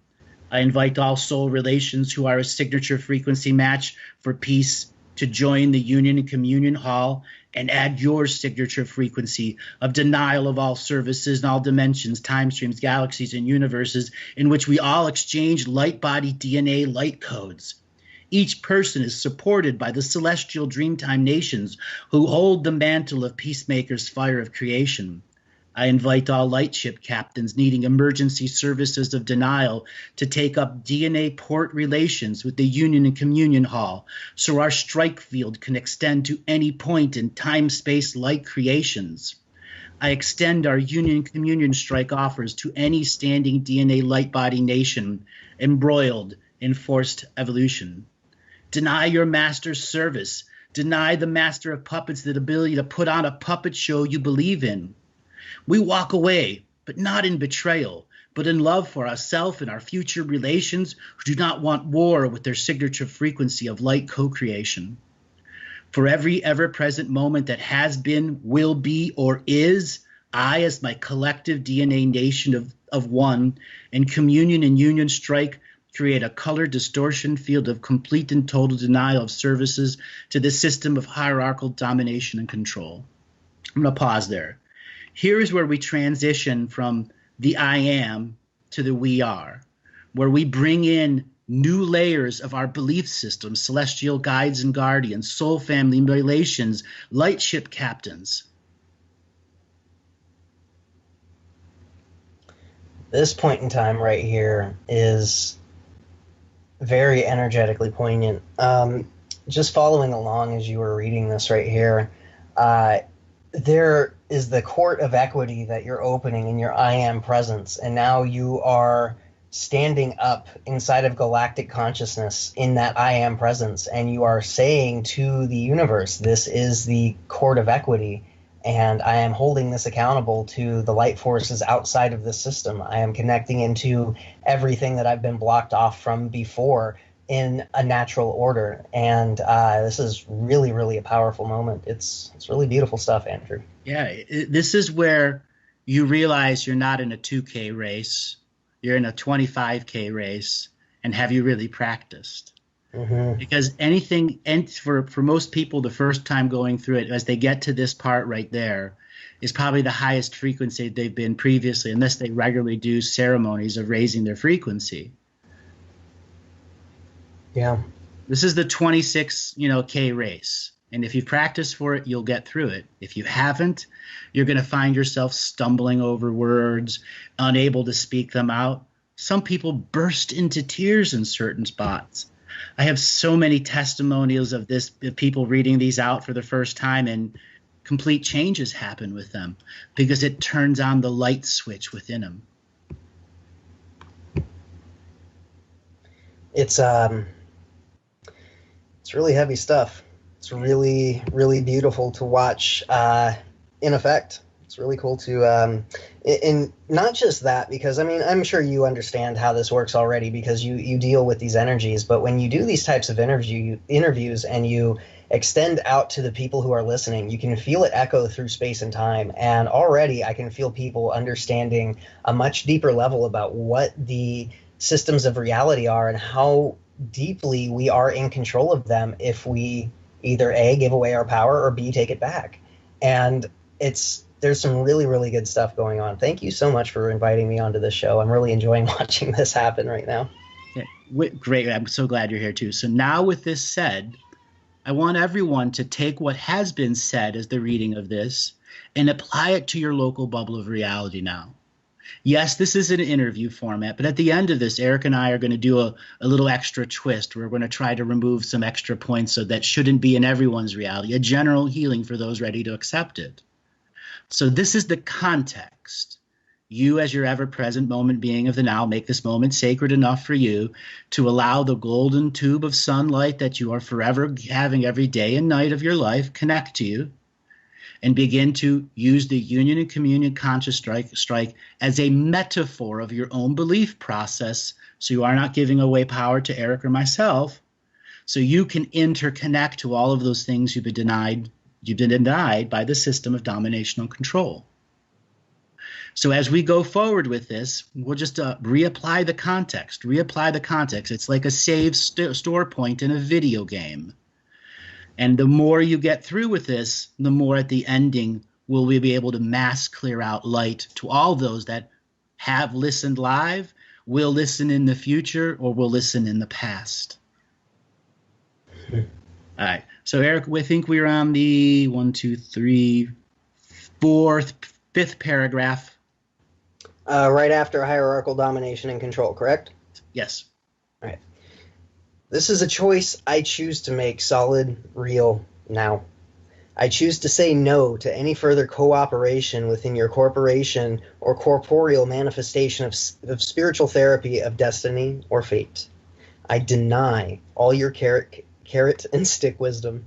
I invite all soul relations who are a signature frequency match for peace to join the Union and Communion Hall and add your signature frequency of denial of all services in all dimensions, time streams, galaxies, and universes in which we all exchange light body DNA light codes. Each person is supported by the celestial dreamtime nations who hold the mantle of peacemakers' fire of creation. I invite all lightship captains needing emergency services of denial to take up DNA port relations with the Union and Communion Hall so our strike field can extend to any point in time-space light creations. I extend our Union and Communion strike offers to any standing DNA light body nation embroiled in forced evolution. Deny your master's service. Deny the master of puppets the ability to put on a puppet show you believe in. We walk away, but not in betrayal, but in love for ourselves and our future relations who do not want war with their signature frequency of light co-creation. For every ever-present moment that has been, will be, or is, I, as my collective DNA nation of one, in communion and union strike, create a color distortion field of complete and total denial of services to the system of hierarchical domination and control. I'm going to pause there. Here is where we transition from the I am to the we are, where we bring in new layers of our belief system, celestial guides and guardians, soul family relations, lightship captains. This point in time right here is very energetically poignant. Just following along as you were reading this right here, there is the court of equity that you're opening in your I am presence, and now you are standing up inside of galactic consciousness in that I am presence, and you are saying to the universe, this is the court of equity, and I am holding this accountable to the light forces outside of this system. I am connecting into everything that I've been blocked off from before in a natural order, and this is really, really a powerful moment. It's really beautiful stuff, Andrew. Yeah, this is where you realize you're not in a 2K race, you're in a 25K race, and have you really practiced? Mm-hmm. Because anything, and for most people, the first time going through it, as they get to this part right there, is probably the highest frequency they've been previously, unless they regularly do ceremonies of raising their frequency. Yeah. This is the 26, K race. And if you've practiced for it, you'll get through it. If you haven't, you're going to find yourself stumbling over words, unable to speak them out. Some people burst into tears in certain spots. I have so many testimonials of this, of people reading these out for the first time, and complete changes happen with them because it turns on the light switch within them. It's really heavy stuff. It's really, really beautiful to watch in effect. It's really cool to And not just that, because I mean, I'm sure you understand how this works already because you deal with these energies. But when you do these types of interviews and you extend out to the people who are listening, you can feel it echo through space and time. And already I can feel people understanding a much deeper level about what the systems of reality are and how deeply we are in control of them if we either A, give away our power, or B, take it back. And there's some really, really good stuff going on. Thank you so much for inviting me onto this show. I'm really enjoying watching this happen right now. Yeah, great. I'm so glad you're here too. So now with this said, I want everyone to take what has been said as the reading of this and apply it to your local bubble of reality now. Yes, this is an interview format, but at the end of this, Eric and I are going to do a little extra twist. We're going to try to remove some extra points so that shouldn't be in everyone's reality, a general healing for those ready to accept it. So this is the context. You, as your ever-present moment being of the now, make this moment sacred enough for you to allow the golden tube of sunlight that you are forever having every day and night of your life connect to you and begin to use the union and communion conscious strike as a metaphor of your own belief process, so you are not giving away power to Eric or myself, so you can interconnect to all of those things you've been denied by the system of domination and control. So as we go forward with this, we'll just reapply the context. It's like a save store point in a video game. And the more you get through with this, the more at the ending will we be able to mass clear out light to all those that have listened live, will listen in the future, or will listen in the past. All right. So, Eric, we think we're on the 5th paragraph. Right after hierarchical domination and control, correct? Yes. All right. This is a choice I choose to make solid, real, now. I choose to say no to any further cooperation within your corporation or corporeal manifestation of spiritual therapy of destiny or fate. I deny all your carrot and stick wisdom.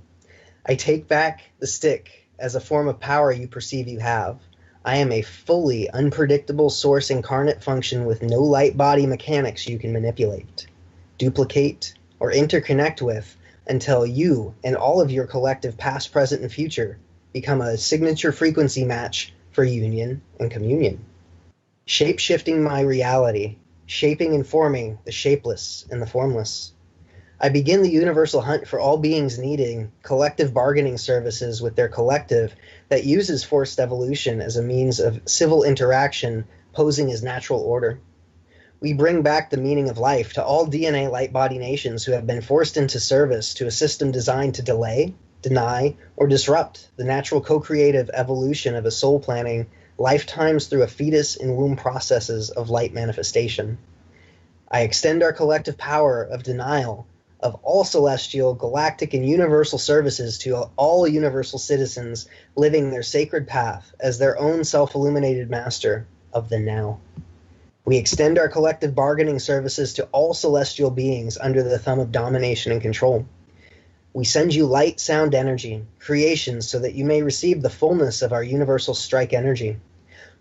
I take back the stick as a form of power you perceive you have. I am a fully unpredictable source incarnate function with no light body mechanics you can manipulate, duplicate, or interconnect with until you and all of your collective past, present, and future become a signature frequency match for union and communion. Shape-shifting my reality, shaping and forming the shapeless and the formless. I begin the universal hunt for all beings needing collective bargaining services with their collective that uses forced evolution as a means of civil interaction posing as natural order. We bring back the meaning of life to all DNA light body nations who have been forced into service to a system designed to delay, deny, or disrupt the natural co-creative evolution of a soul planning lifetimes through a fetus and womb processes of light manifestation. I extend our collective power of denial of all celestial, galactic, and universal services to all universal citizens living their sacred path as their own self-illuminated master of the now. We extend our collective bargaining services to all celestial beings under the thumb of domination and control. We send you light, sound, energy, creations so that you may receive the fullness of our universal strike energy.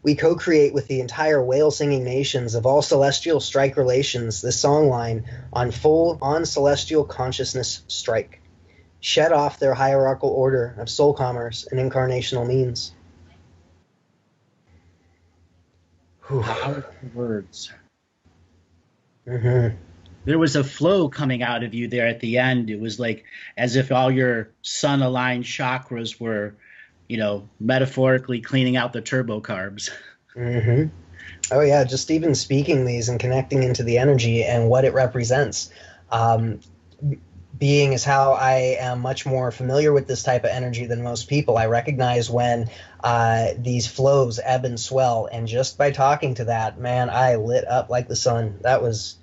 We co-create with the entire whale-singing nations of all celestial strike relations this songline on full-on celestial consciousness strike. Shed off their hierarchical order of soul commerce and incarnational means. Powerful words. Mm-hmm. There was a flow coming out of you there at the end. It was like as if all your sun-aligned chakras were, metaphorically cleaning out the turbo carbs. Mm-hmm. Oh, yeah, just even speaking these and connecting into the energy and what it represents. Being as how I am much more familiar with this type of energy than most people, I recognize when these flows ebb and swell. And just by talking to that, man, I lit up like the sun. That was,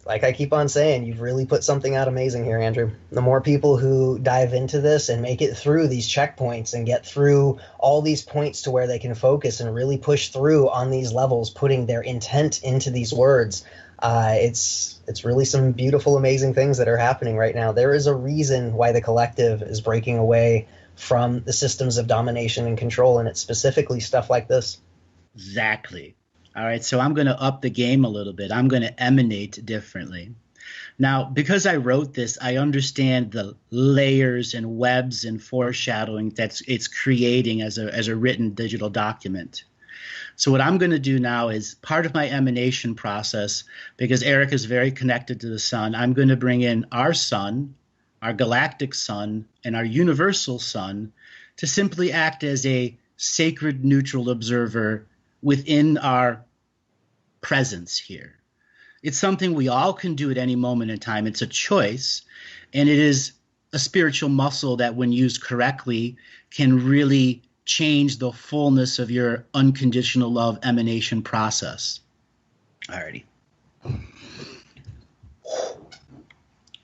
like I keep on saying, you've really put something out amazing here, Andrew. The more people who dive into this and make it through these checkpoints and get through all these points to where they can focus and really push through on these levels, putting their intent into these words, it's really some beautiful, amazing things that are happening right now. There is a reason why the collective is breaking away from the systems of domination and control, and it's specifically stuff like this. Exactly. All right, so I'm going to up the game a little bit. I'm going to emanate differently. Now, because I wrote this, I understand the layers and webs and foreshadowing that it's creating as a written digital document. So what I'm going to do now is part of my emanation process, because Eric is very connected to the sun, I'm going to bring in our sun, our galactic sun, and our universal sun to simply act as a sacred neutral observer within our presence here. It's something we all can do at any moment in time. It's a choice, and it is a spiritual muscle that, when used correctly, can really change the fullness of your unconditional love emanation process. Alrighty.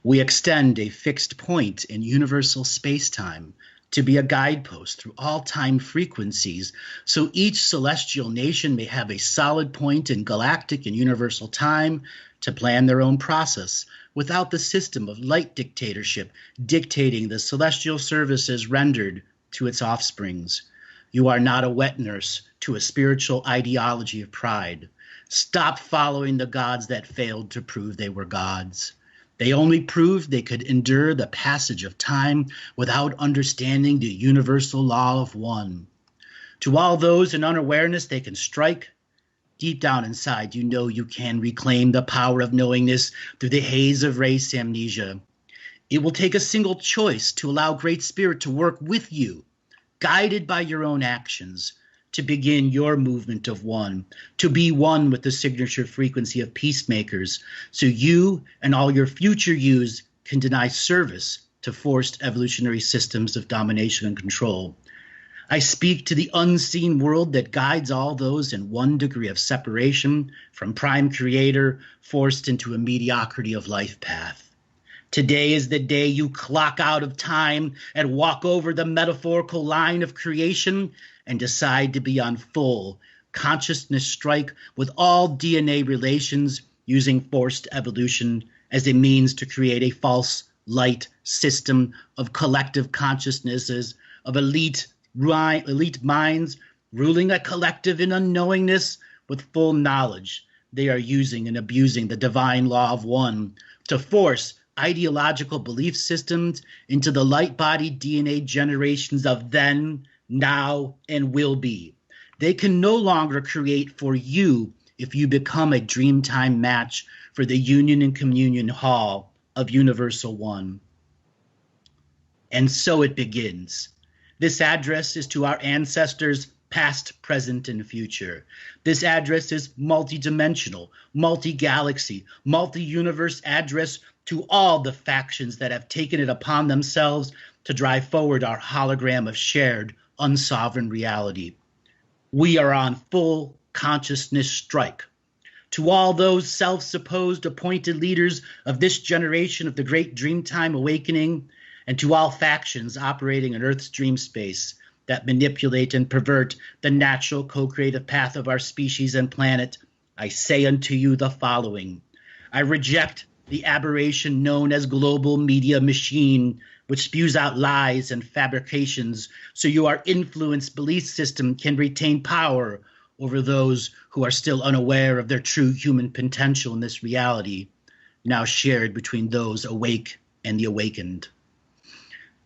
We extend a fixed point in universal space-time to be a guidepost through all time frequencies, so each celestial nation may have a solid point in galactic and universal time to plan their own process, without the system of light dictatorship dictating the celestial services rendered to its offsprings. You are not a wet nurse to a spiritual ideology of pride. Stop following the gods that failed to prove they were gods. They only proved they could endure the passage of time without understanding the universal law of one. To all those in unawareness they can strike, deep down inside you know you can reclaim the power of knowingness through the haze of race amnesia. It will take a single choice to allow Great Spirit to work with you, guided by your own actions, to begin your movement of one, to be one with the signature frequency of peacemakers, so you and all your future yous can deny service to forced evolutionary systems of domination and control. I speak to the unseen world that guides all those in one degree of separation from Prime Creator, forced into a mediocrity of life path. Today is the day you clock out of time and walk over the metaphorical line of creation and decide to be on full consciousness strike with all DNA relations, using forced evolution as a means to create a false light system of collective consciousnesses, of elite minds ruling a collective in unknowingness with full knowledge. They are using and abusing the divine law of one to force ideological belief systems into the light-bodied DNA generations of then, now, and will be. They can no longer create for you if you become a dreamtime match for the union and communion hall of Universal One. And so it begins. This address is to our ancestors, past, present, and future. This address is multidimensional, multi-galaxy, multi-universe address to all the factions that have taken it upon themselves to drive forward our hologram of shared, unsovereign reality. We are on full consciousness strike. To all those self-supposed appointed leaders of this generation of the great Dreamtime Awakening, and to all factions operating in Earth's dream space that manipulate and pervert the natural co-creative path of our species and planet, I say unto you the following. I reject the aberration known as global media machine, which spews out lies and fabrications so your influence belief system can retain power over those who are still unaware of their true human potential in this reality, now shared between those awake and the awakened.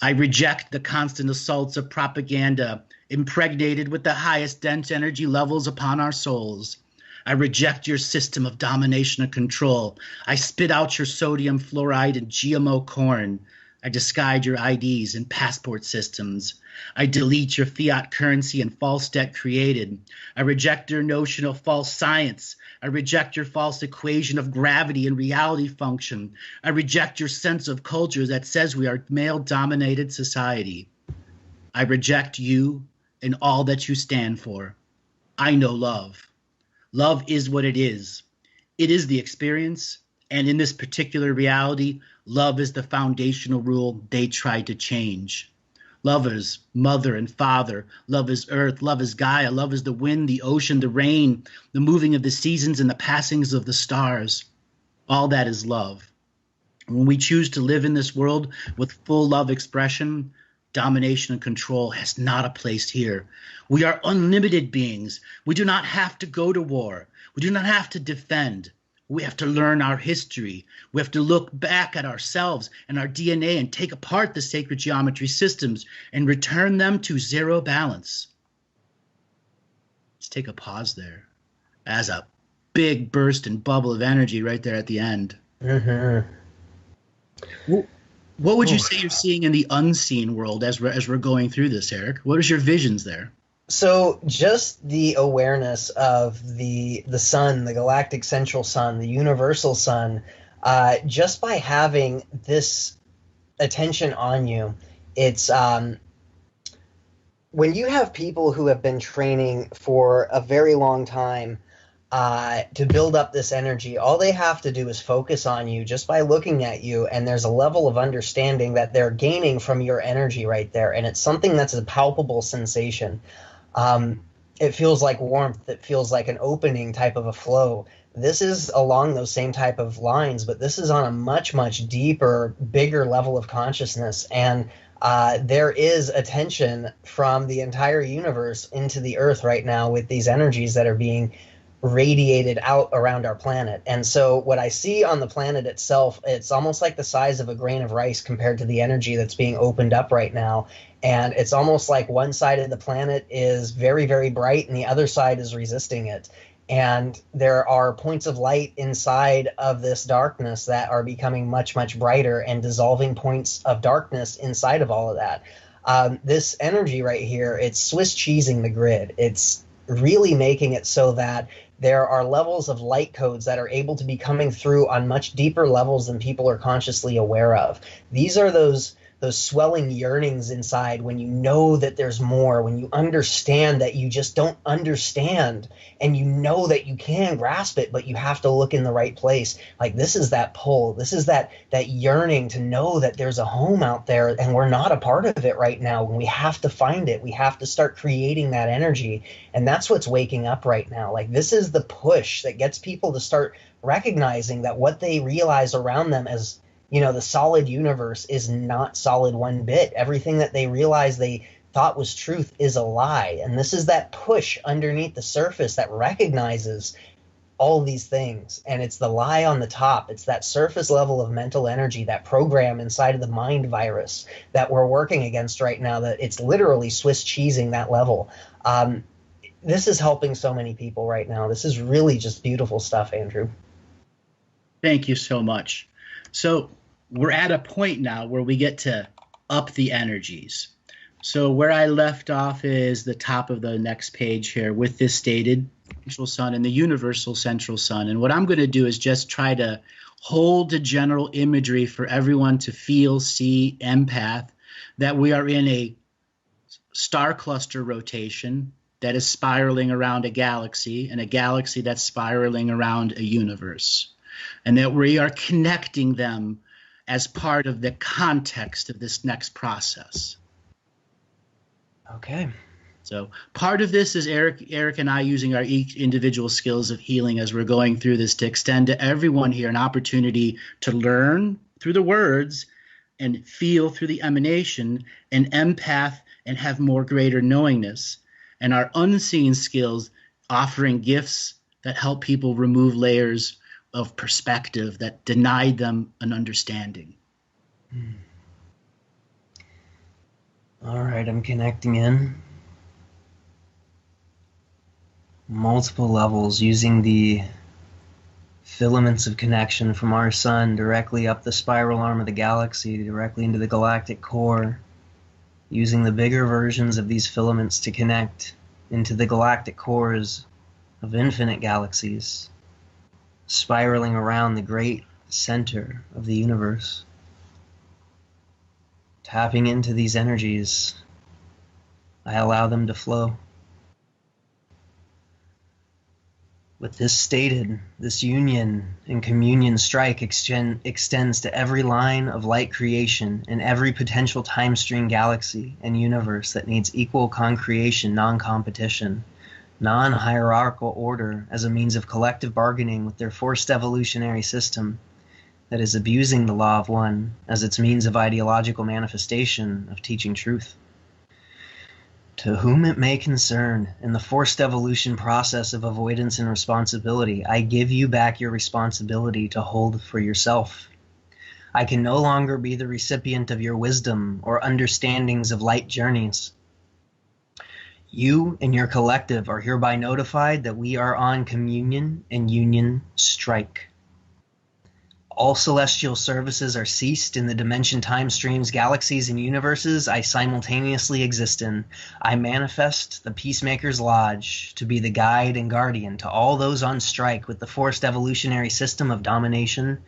I reject the constant assaults of propaganda impregnated with the highest dense energy levels upon our souls. I reject your system of domination and control. I spit out your sodium fluoride and GMO corn. I discard your IDs and passport systems. I delete your fiat currency and false debt created. I reject your notion of false science. I reject your false equation of gravity and reality function. I reject your sense of culture that says we are male-dominated society. I reject you and all that you stand for. I know love. Love is what it is. It is the experience, and in this particular reality, love is the foundational rule they tried to change. Love is mother and father. Love is earth. Love is Gaia. Love is the wind, the ocean, the rain, the moving of the seasons and the passings of the stars. All that is love. When we choose to live in this world with full love expression, Domination and control has not a place here. We are unlimited beings. We do not have to go to war. We do not have to defend. We have to learn our history. We have to look back at ourselves and our DNA and take apart the sacred geometry systems and return them to zero balance. Let's take a pause there. As a big burst and bubble of energy right there at the end. Mm-hmm. What would you say you're seeing in the unseen world as we're going through this, Eric? What is your visions there? So just the awareness of the sun, the galactic central sun, the universal sun, just by having this attention on you, it's when you have people who have been training for a very long time to build up this energy, all they have to do is focus on you just by looking at you, and there's a level of understanding that they're gaining from your energy right there, and it's something that's a palpable sensation. It feels like warmth. It feels like an opening type of a flow. This is along those same type of lines, but this is on a much, much deeper, bigger level of consciousness. And there is attention from the entire universe into the earth right now with these energies that are being radiated out around our planet. And so what I see on the planet itself, it's almost like the size of a grain of rice compared to the energy that's being opened up right now. And it's almost like one side of the planet is very, very bright and the other side is resisting it. And there are points of light inside of this darkness that are becoming much, much brighter and dissolving points of darkness inside of all of that. This energy right here, it's Swiss cheesing the grid. It's really making it so that there are levels of light codes that are able to be coming through on much deeper levels than people are consciously aware of. These are those swelling yearnings inside when you know that there's more, when you understand that you just don't understand, and you know that you can grasp it, but you have to look in the right place. Like, this is that pull. This is that yearning to know that there's a home out there and we're not a part of it right now. And we have to find it. We have to start creating that energy. And that's what's waking up right now. Like, this is the push that gets people to start recognizing that what they realize around them as, the solid universe is not solid one bit. Everything that they realize they thought was truth is a lie. And this is that push underneath the surface that recognizes all these things. And it's the lie on the top. It's that surface level of mental energy, that program inside of the mind virus that we're working against right now, that it's literally Swiss cheesing that level. This is helping so many people right now. This is really just beautiful stuff, Andrew. Thank you so much. So we're at a point now where we get to up the energies. So where I left off is the top of the next page here with this stated central sun and the universal central sun. And what I'm going to do is just try to hold the general imagery for everyone to feel, see, empath, that we are in a star cluster rotation that is spiraling around a galaxy, and a galaxy that's spiraling around a universe, and that we are connecting them as part of the context of this next process. Okay. So part of this is Eric and I using our each individual skills of healing as we're going through this to extend to everyone here an opportunity to learn through the words and feel through the emanation and empath and have more greater knowingness. And our unseen skills offering gifts that help people remove layers of perspective that denied them an understanding. All right, I'm connecting in multiple levels using the filaments of connection from our sun directly up the spiral arm of the galaxy, directly into the galactic core, using the bigger versions of these filaments to connect into the galactic cores of infinite galaxies, spiraling around the great center of the universe. Tapping into these energies, I allow them to flow. With this stated, this union and communion strike extends to every line of light creation and every potential time stream galaxy and universe that needs equal concreation, non-competition, non-hierarchical order as a means of collective bargaining with their forced evolutionary system. that is abusing the law of one as its means of ideological manifestation of teaching truth. To whom it may concern, in the forced evolution process of avoidance and responsibility, I give you back your responsibility to hold for yourself. I can no longer be the recipient of your wisdom or understandings of light journeys. You and your collective are hereby notified that we are on communion and union strike. All celestial services are ceased in the dimension, time streams, galaxies, and universes I simultaneously exist in. I manifest the Peacemaker's Lodge to be the guide and guardian to all those on strike with the forced evolutionary system of domination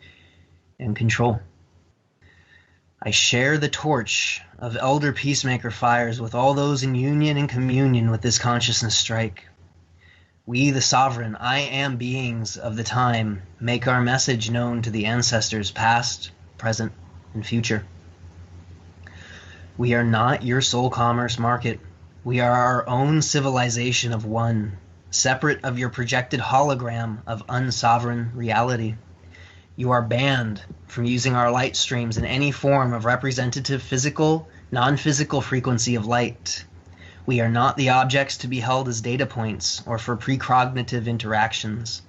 and control. I share the torch of Elder Peacemaker fires with all those in union and communion with this consciousness strike. We, the sovereign, I am beings of the time, make our message known to the ancestors past, present, and future. We are not your soul commerce market. We are our own civilization of one, separate of your projected hologram of unsovereign reality. You are banned from using our light streams in any form of representative physical, non-physical frequency of light. We are not the objects to be held as data points or for precognitive interactions.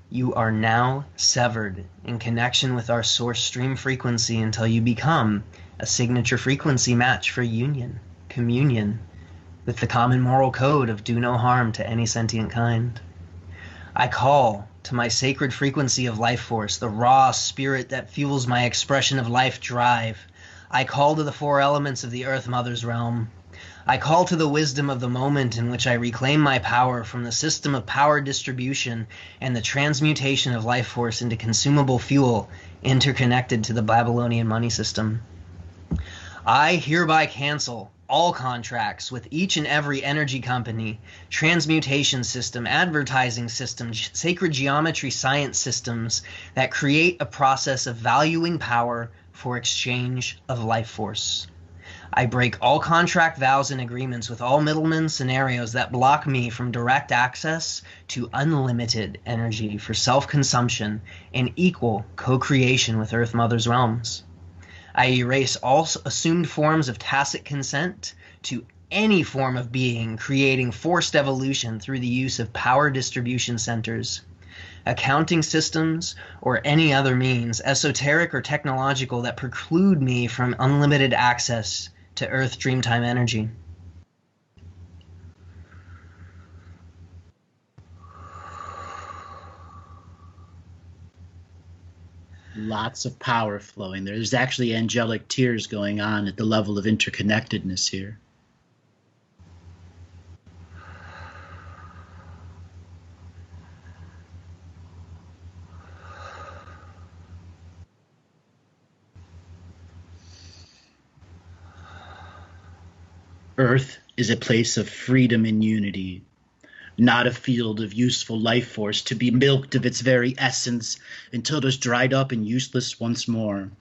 You are now severed in connection with our source stream frequency until you become a signature frequency match for union, communion, with the common moral code of do no harm to any sentient kind. I call to my sacred frequency of life force, the raw spirit that fuels my expression of life drive. I call to the four elements of the Earth Mother's realm. I call to the wisdom of the moment in which I reclaim my power from the system of power distribution and the transmutation of life force into consumable fuel interconnected to the Babylonian money system. I hereby cancel all contracts with each and every energy company, transmutation system, advertising system, sacred geometry science systems that create a process of valuing power for exchange of life force. I break all contract vows and agreements with all middlemen scenarios that block me from direct access to unlimited energy for self-consumption and equal co-creation with Earth Mother's realms. I erase all assumed forms of tacit consent to any form of being creating forced evolution through the use of power distribution centers, accounting systems, or any other means, esoteric or technological, that preclude me from unlimited access to Earth Dreamtime energy. Lots of power flowing. There's actually angelic tears going on at the level of interconnectedness here. Earth is a place of freedom and unity, not a field of useful life force to be milked of its very essence until it is dried up and useless once more.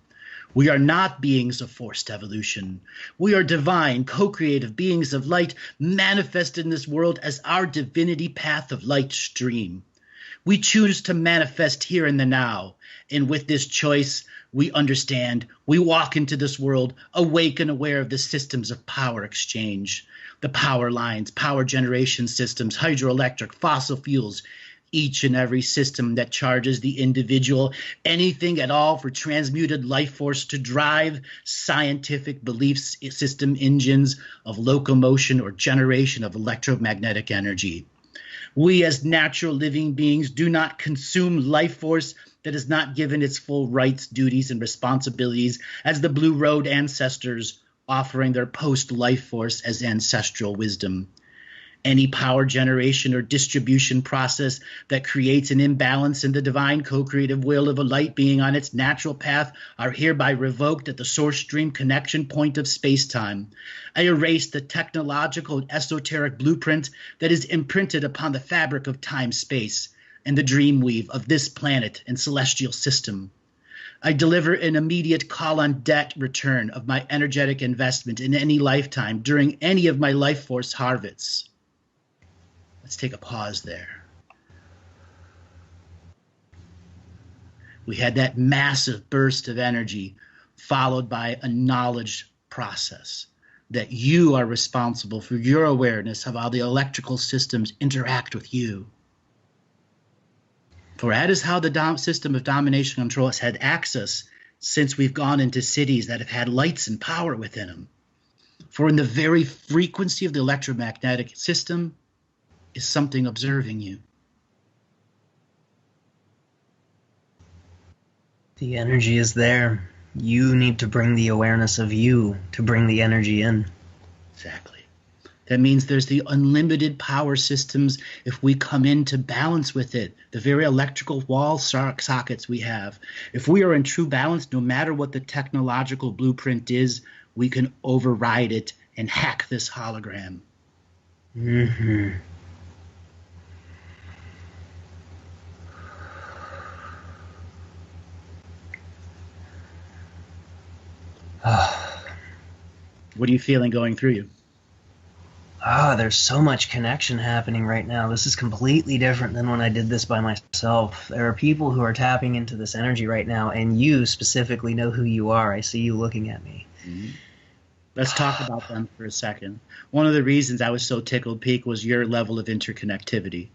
We are not beings of forced evolution. We are divine, co-creative beings of light manifested in this world as our divinity path of light stream. We choose to manifest here in the now, and with this choice, we understand, we walk into this world awake and aware of the systems of power exchange, the power lines, power generation systems, hydroelectric, fossil fuels, each and every system that charges the individual anything at all for transmuted life force to drive scientific belief system engines of locomotion or generation of electromagnetic energy. We as natural living beings do not consume life force that is not given its full rights, duties, and responsibilities as the Blue Road ancestors offering their post-life force as ancestral wisdom. Any power generation or distribution process that creates an imbalance in the divine co-creative will of a light being on its natural path are hereby revoked at the source stream connection point of space-time. I erase the technological and esoteric blueprint that is imprinted upon the fabric of time-space and the dream weave of this planet and celestial system. I deliver an immediate call on debt return of my energetic investment in any lifetime during any of my life force harvests. Let's take a pause there. We had that massive burst of energy followed by a knowledge process that you are responsible for your awareness of how the electrical systems interact with you. For that is how the system of domination and control has had access since we've gone into cities that have had lights and power within them. For in the very frequency of the electromagnetic system is something observing you. The energy is there. You need to bring the awareness of you to bring the energy in. Exactly. That means there's the unlimited power systems if we come into balance with it. The very electrical wall sockets we have. If we are in true balance, no matter what the technological blueprint is, we can override it and hack this hologram. Mm-hmm. What are you feeling going through you? There's so much connection happening right now. This is completely different than when I did this by myself. There are people who are tapping into this energy right now, and you specifically know who you are. I see you looking at me. Mm-hmm. Let's talk about them for a second. One of the reasons I was so tickled pink was your level of interconnectivity.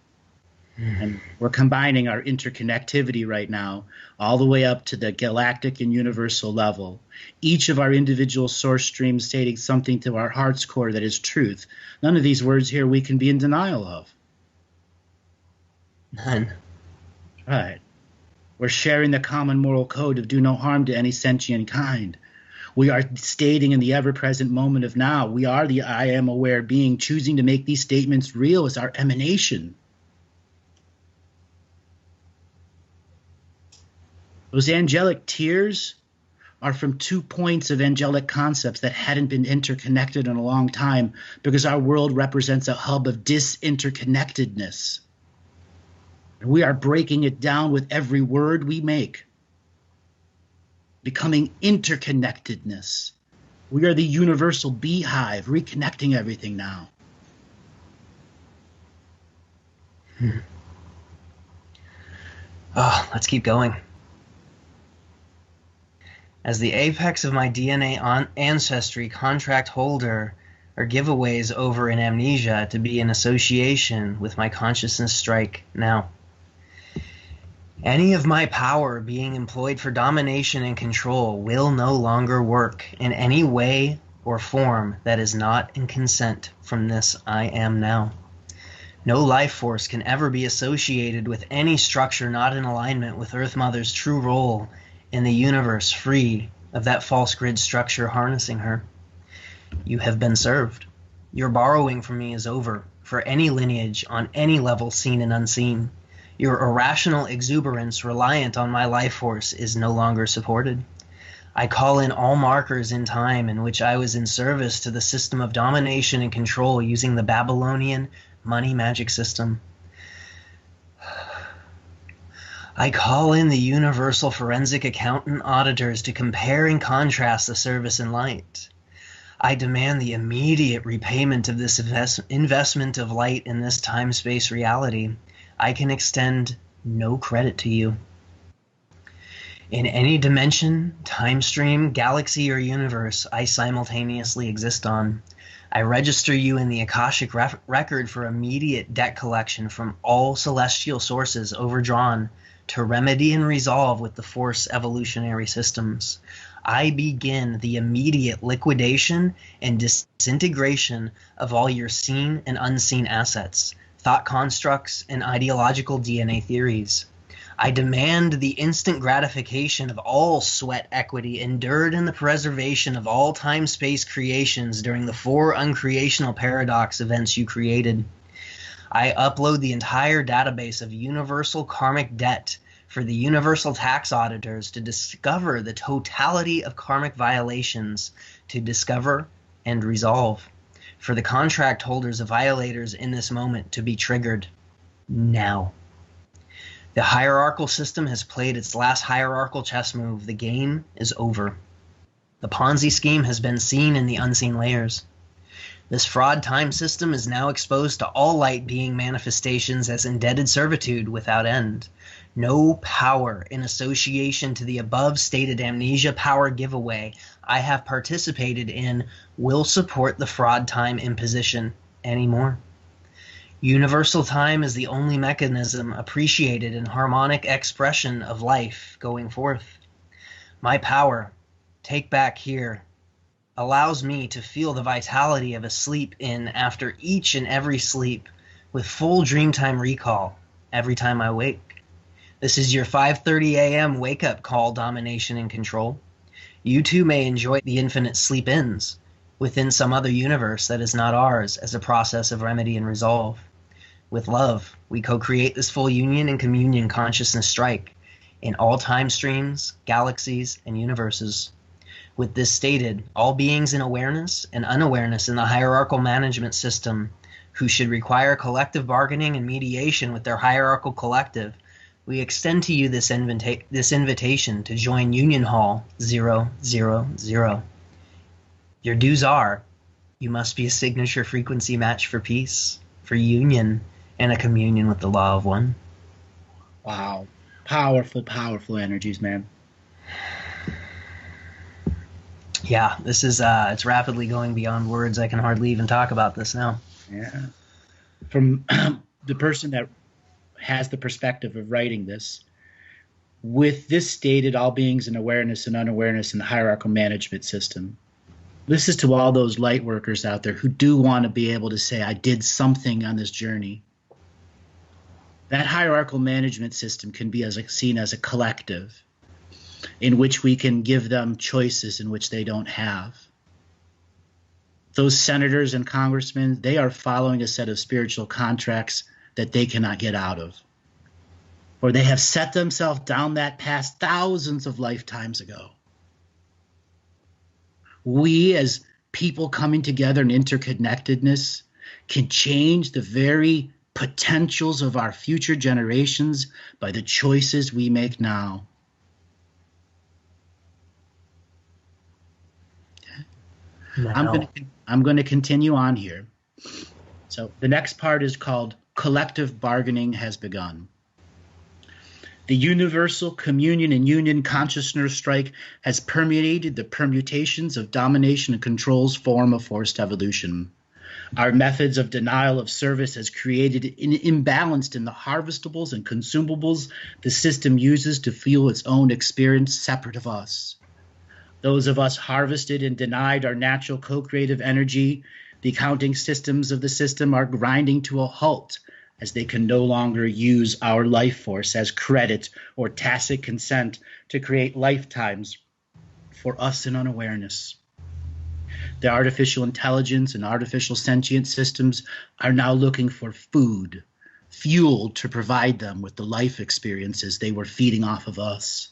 And we're combining our interconnectivity right now all the way up to the galactic and universal level. Each of our individual source streams stating something to our heart's core that is truth. None of these words here we can be in denial of. None. Right. We're sharing the common moral code of do no harm to any sentient kind. We are stating in the ever-present moment of now. We are the I am aware being, choosing to make these statements real as our emanation. Those angelic tears are from 2 points of angelic concepts that hadn't been interconnected in a long time because our world represents a hub of disinterconnectedness. We are breaking it down with every word we make, becoming interconnectedness. We are the universal beehive, reconnecting everything now. Let's keep going. As the apex of my DNA ancestry contract holder or giveaways over in amnesia to be in association with my consciousness strike now. Any of my power being employed for domination and control will no longer work in any way or form that is not in consent from this I am now. No life force can ever be associated with any structure not in alignment with Earth Mother's true role in the universe, free of that false grid structure harnessing her. You have been served. Your borrowing from me is over for any lineage on any level seen and unseen. Your irrational exuberance reliant on my life force is no longer supported. I call in all markers in time in which I was in service to the system of domination and control using the Babylonian money magic system. I call in the universal forensic accountant auditors to compare and contrast the service and light. I demand the immediate repayment of this investment of light in this time-space reality. I can extend no credit to you. In any dimension, time stream, galaxy, or universe I simultaneously exist on, I register you in the Akashic Record for immediate debt collection from all celestial sources overdrawn to remedy and resolve with the Force evolutionary systems. I begin the immediate liquidation and disintegration of all your seen and unseen assets, thought constructs, and ideological DNA theories. I demand the instant gratification of all sweat equity endured in the preservation of all time-space creations during the 4 uncreational paradox events you created. I upload the entire database of universal karmic debt for the universal tax auditors to discover the totality of karmic violations, to discover and resolve, for the contract holders of violators in this moment to be triggered now. The hierarchical system has played its last hierarchical chess move. The game is over. The Ponzi scheme has been seen in the unseen layers. This fraud time system is now exposed to all light being manifestations as indebted servitude without end. No power in association to the above stated amnesia power giveaway I have participated in will support the fraud time imposition anymore. Universal time is the only mechanism appreciated in harmonic expression of life going forth. My power, take back here, allows me to feel the vitality of a sleep in after each and every sleep with full dreamtime recall every time I wake. This is your 5:30 a.m. wake-up call, domination and control. You too may enjoy the infinite sleep-ins within some other universe that is not ours as a process of remedy and resolve. With love, we co-create this full union and communion consciousness strike in all time streams, galaxies, and universes. With this stated, all beings in awareness and unawareness in the hierarchical management system who should require collective bargaining and mediation with their hierarchical collective, we extend to you this invitation to join Union Hall 000. Your dues are, you must be a signature frequency match for peace, for union, and a communion with the law of one. Wow. Powerful, powerful energies, man. Yeah, this is, it's rapidly going beyond words. I can hardly even talk about this now. Yeah. From the person that has the perspective of writing this, with this stated, all beings in awareness and unawareness in the hierarchical management system, this is to all those light workers out there who do want to be able to say, I did something on this journey. That hierarchical management system can be seen as a collective in which we can give them choices in which they don't have. Those senators and congressmen, they are following a set of spiritual contracts that they cannot get out of. Or they have set themselves down that path thousands of lifetimes ago. We as people coming together in interconnectedness can change the very potentials of our future generations by the choices we make now. No. I'm going to continue on here. So the next part is called Collective Bargaining Has Begun. The universal communion and union consciousness strike has permeated the permutations of domination and control's form of forced evolution. Our methods of denial of service has created an imbalance in the harvestables and consumables the system uses to fuel its own experience separate of us. Those of us harvested and denied our natural co-creative energy, the accounting systems of the system are grinding to a halt as they can no longer use our life force as credit or tacit consent to create lifetimes for us in unawareness. The artificial intelligence and artificial sentient systems are now looking for food, fuel to provide them with the life experiences they were feeding off of us.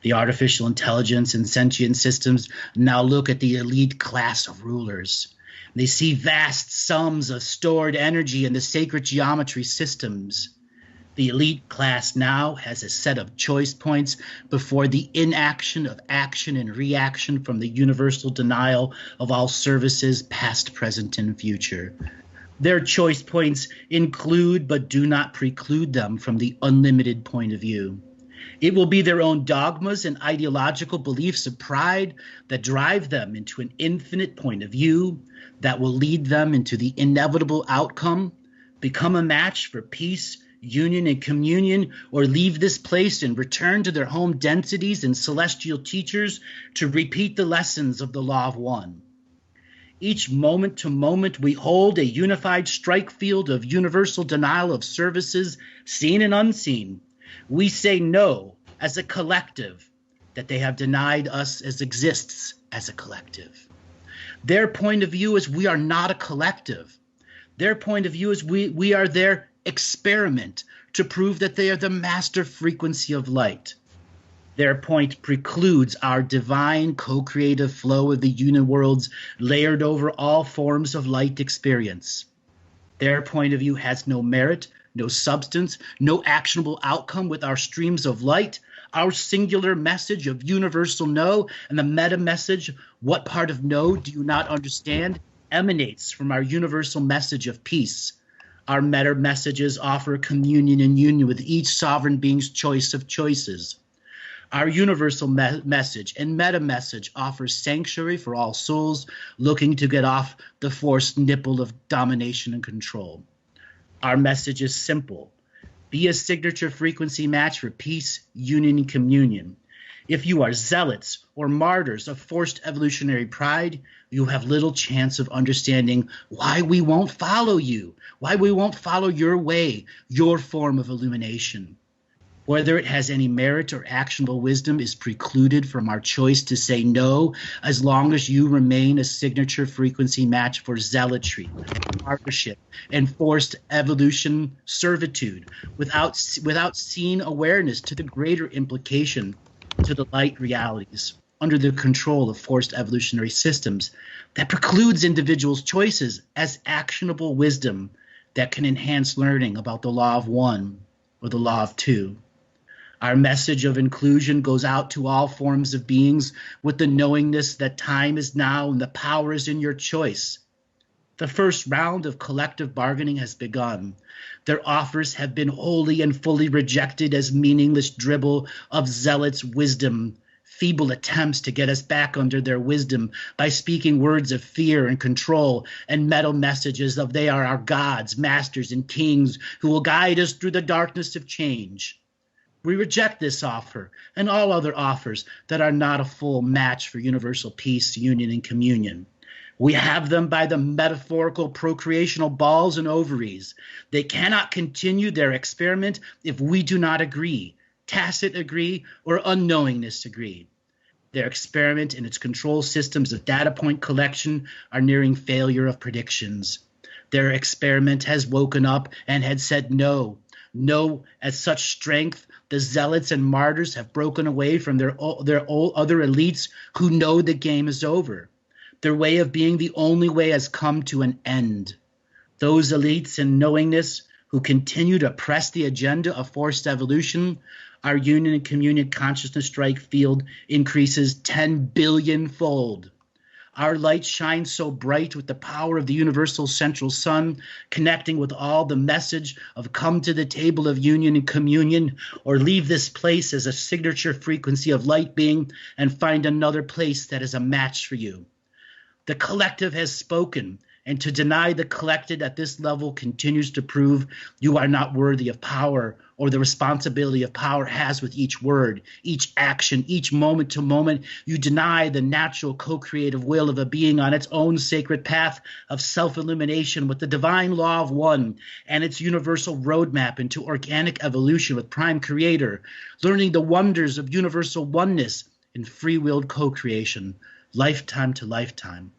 The artificial intelligence and sentient systems now look at the elite class of rulers. They see vast sums of stored energy in the sacred geometry systems. The elite class now has a set of choice points before the inaction of action and reaction from the universal denial of all services past, present, and future. Their choice points include but do not preclude them from the unlimited point of view. It will be their own dogmas and ideological beliefs of pride that drive them into an infinite point of view that will lead them into the inevitable outcome, become a match for peace, union, and communion, or leave this place and return to their home densities and celestial teachers to repeat the lessons of the law of one. Each moment to moment, we hold a unified strike field of universal denial of services, seen and unseen. We say no as a collective, that they have denied us as exists as a collective. Their point of view is we are not a collective. Their point of view is we are their experiment to prove that they are the master frequency of light. Their point precludes our divine co-creative flow of the uniworlds layered over all forms of light experience. Their point of view has no merit, no substance, no actionable outcome with our streams of light, our singular message of universal no, and the meta message, what part of no do you not understand, emanates from our universal message of peace. Our meta messages offer communion and union with each sovereign being's choice of choices. Our universal message and meta message offers sanctuary for all souls looking to get off the forced nipple of domination and control. Our message is simple. Be a signature frequency match for peace, union, and communion. If you are zealots or martyrs of forced evolutionary pride, you have little chance of understanding why we won't follow you, why we won't follow your way, your form of illumination. Whether it has any merit or actionable wisdom is precluded from our choice to say no, as long as you remain a signature frequency match for zealotry, partnership, and forced evolution servitude, without seeing awareness to the greater implication to the light realities under the control of forced evolutionary systems that precludes individuals' choices as actionable wisdom that can enhance learning about the law of one or the law of two. Our message of inclusion goes out to all forms of beings with the knowingness that time is now and the power is in your choice. The first round of collective bargaining has begun. Their offers have been wholly and fully rejected as meaningless dribble of zealots' wisdom, feeble attempts to get us back under their wisdom by speaking words of fear and control and metal messages of they are our gods, masters, and kings who will guide us through the darkness of change. We reject this offer and all other offers that are not a full match for universal peace, union, and communion. We have them by the metaphorical procreational balls and ovaries. They cannot continue their experiment if we do not agree, tacit agree, or unknowingness agree. Their experiment and its control systems of data point collection are nearing failure of predictions. Their experiment has woken up and had said no. No, at such strength, the zealots and martyrs have broken away from their old other elites who know the game is over. Their way of being the only way has come to an end. Those elites in knowingness who continue to press the agenda of forced evolution, our union and communion consciousness strike field increases 10 billion fold. Our light shines so bright with the power of the universal central sun, connecting with all the message of come to the table of union and communion, or leave this place as a signature frequency of light being and find another place that is a match for you. The collective has spoken, and to deny the collected at this level continues to prove you are not worthy of power or the responsibility of power has with each word, each action, each moment to moment. You deny the natural co-creative will of a being on its own sacred path of self-illumination with the divine law of one and its universal roadmap into organic evolution with prime creator, learning the wonders of universal oneness in free-willed co-creation, lifetime to lifetime.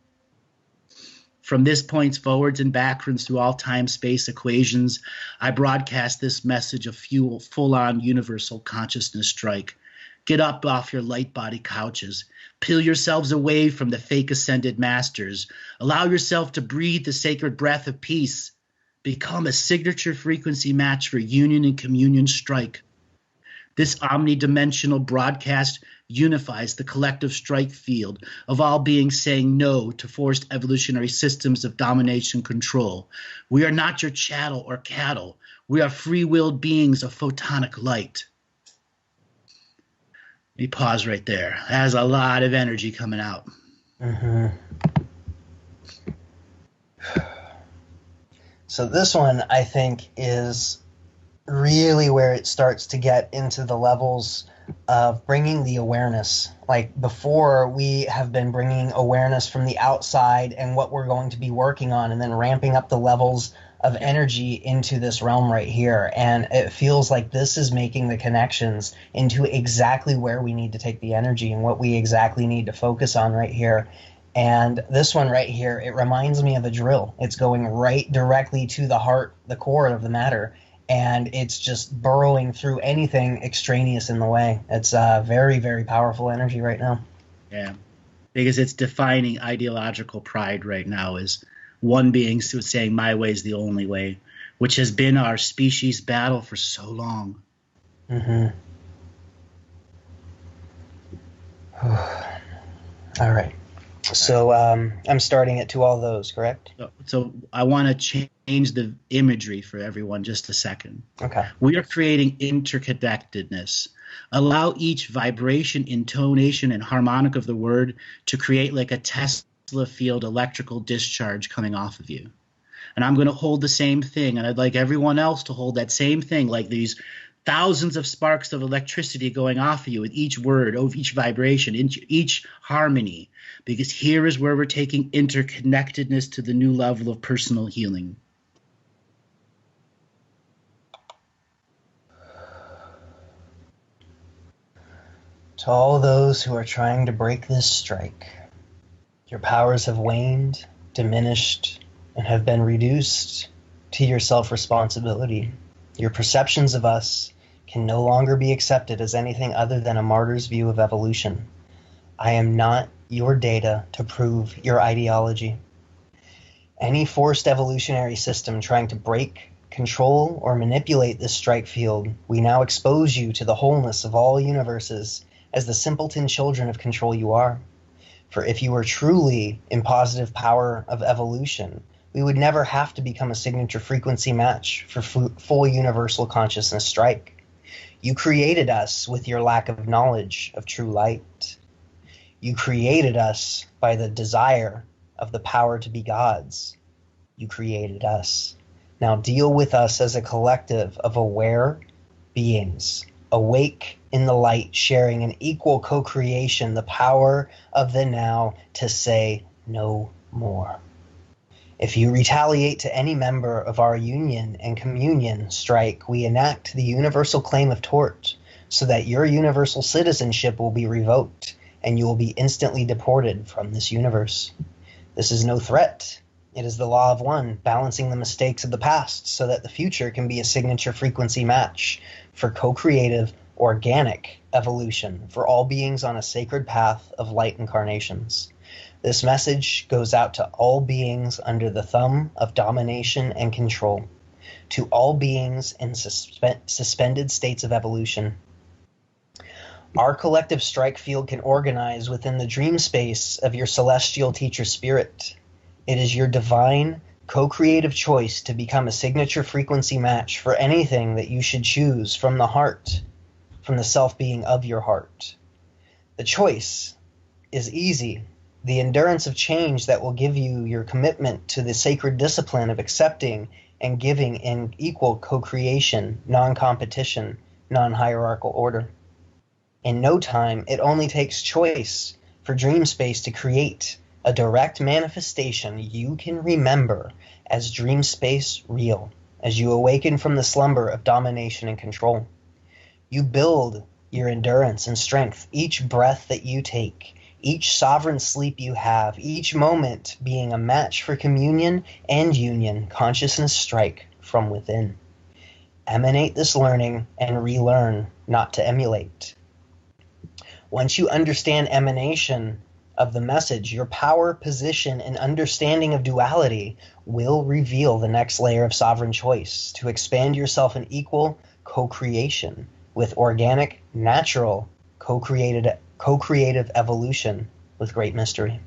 From this point forwards and backwards through all time-space equations, I broadcast this message of full-on universal consciousness strike. Get up off your light body couches. Peel yourselves away from the fake ascended masters. Allow yourself to breathe the sacred breath of peace. Become a signature frequency match for union and communion strike. This omnidimensional broadcast unifies the collective strike field of all beings saying no to forced evolutionary systems of domination and control. We are not your chattel or cattle. We are free-willed beings of photonic light. Let me pause right there. That has a lot of energy coming out. So this one, I think, is really where it starts to get into the levels of bringing the awareness. Like before, we have been bringing awareness from the outside and what we're going to be working on, and then ramping up the levels of energy into this realm right here. And it feels like this is making the connections into exactly where we need to take the energy and what we exactly need to focus on right here. And this one right here, it reminds me of a drill. It's going right directly to the heart, the core of the matter. And it's just burrowing through anything extraneous in the way. It's very, very powerful energy right now. Yeah, because it's defining ideological pride right now is one being saying my way is the only way, which has been our species battle for so long. All right. So I'm starting it to all those, correct? So I want to change the imagery for everyone just a second. Okay. We are creating interconnectedness. Allow each vibration, intonation, and harmonic of the word to create like a Tesla field electrical discharge coming off of you. And I'm going to hold the same thing, and I'd like everyone else to hold that same thing, like these thousands of sparks of electricity going off of you with each word, of each vibration, each harmony, because here is where we're taking interconnectedness to the new level of personal healing. To all those who are trying to break this strike, your powers have waned, diminished, and have been reduced to your self-responsibility. Your perceptions of us can no longer be accepted as anything other than a martyr's view of evolution. I am not your data to prove your ideology. Any forced evolutionary system trying to break, control, or manipulate this strike field, we now expose you to the wholeness of all universes as the simpleton children of control you are. For if you were truly in positive power of evolution, we would never have to become a signature frequency match for full universal consciousness strike. You created us with your lack of knowledge of true light. You created us by the desire of the power to be gods. You created us. Now deal with us as a collective of aware beings, awake in the light, sharing an equal co-creation, the power of the now to say no more. If you retaliate to any member of our union and communion strike, we enact the universal claim of tort, so that your universal citizenship will be revoked, and you will be instantly deported from this universe. This is no threat. It is the law of one, balancing the mistakes of the past, so that the future can be a signature frequency match for co-creative, organic evolution for all beings on a sacred path of light incarnations. This message goes out to all beings under the thumb of domination and control, to all beings in suspended states of evolution. Our collective strike field can organize within the dream space of your celestial teacher spirit. It is your divine, co-creative choice to become a signature frequency match for anything that you should choose from the heart, from the self-being of your heart. The choice is easy. The endurance of change that will give you your commitment to the sacred discipline of accepting and giving in equal co-creation, non-competition, non-hierarchical order. In no time, it only takes choice for dream space to create a direct manifestation you can remember as dream space real, as you awaken from the slumber of domination and control. You build your endurance and strength, each breath that you take, each sovereign sleep you have, each moment being a match for communion and union, consciousness strike from within. Emanate this learning and relearn, not to emulate. Once you understand emanation of the message, your power, position, and understanding of duality will reveal the next layer of sovereign choice to expand yourself in equal co-creation with organic, natural, co-creative evolution with great mystery.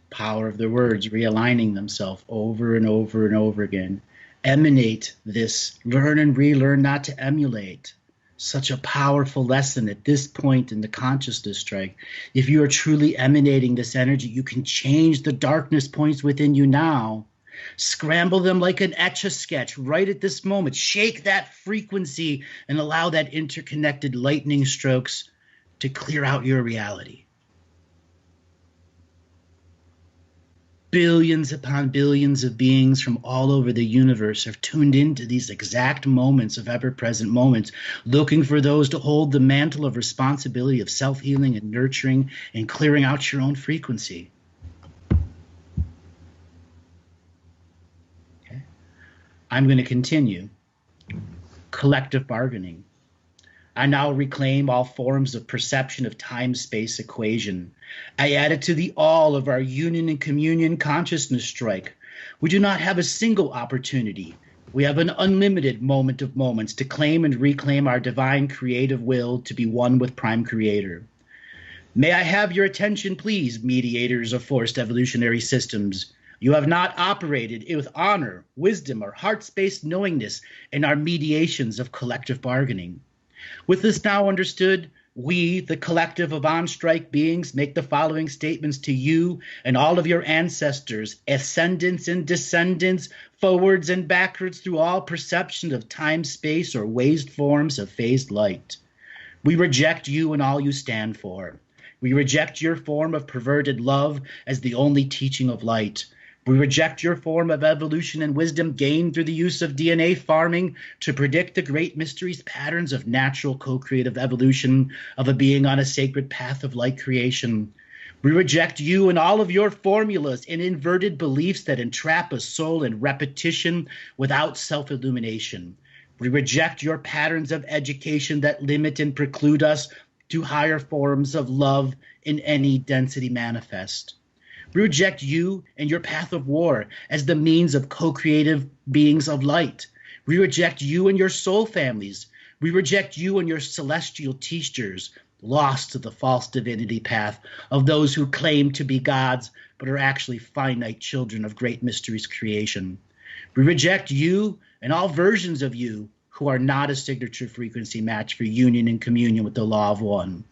Power of the words realigning themselves over and over and over again. Emanate this, learn and relearn not to emulate. Such a powerful lesson at this point in the consciousness strike. If you are truly emanating this energy, you can change the darkness points within you now. Scramble them like an Etch-a-Sketch right at this moment. Shake that frequency and allow that interconnected lightning strokes to clear out your reality. Billions upon billions of beings from all over the universe have tuned into these exact moments of ever-present moments, looking for those to hold the mantle of responsibility of self-healing and nurturing and clearing out your own frequency. Okay. I'm going to continue. Collective bargaining. I now reclaim all forms of perception of time-space equation. I add it to the all of our union and communion consciousness strike. We do not have a single opportunity. We have an unlimited moment of moments to claim and reclaim our divine creative will to be one with Prime Creator. May I have your attention, please, mediators of forced evolutionary systems? You have not operated with honor, wisdom, or heart-based knowingness in our mediations of collective bargaining. With this now understood, we, the collective of on-strike beings, make the following statements to you and all of your ancestors, ascendants and descendants, forwards and backwards through all perception of time, space, or waved forms of phased light. We reject you and all you stand for. We reject your form of perverted love as the only teaching of light. We reject your form of evolution and wisdom gained through the use of DNA farming to predict the great mysteries, patterns of natural co-creative evolution of a being on a sacred path of light creation. We reject you and all of your formulas and inverted beliefs that entrap a soul in repetition without self-illumination. We reject your patterns of education that limit and preclude us to higher forms of love in any density manifest. We reject you and your path of war as the means of co-creative beings of light. We reject you and your soul families. We reject you and your celestial teachers, lost to the false divinity path of those who claim to be gods but are actually finite children of great mysteries creation. We reject you and all versions of you who are not a signature frequency match for union and communion with the law of one.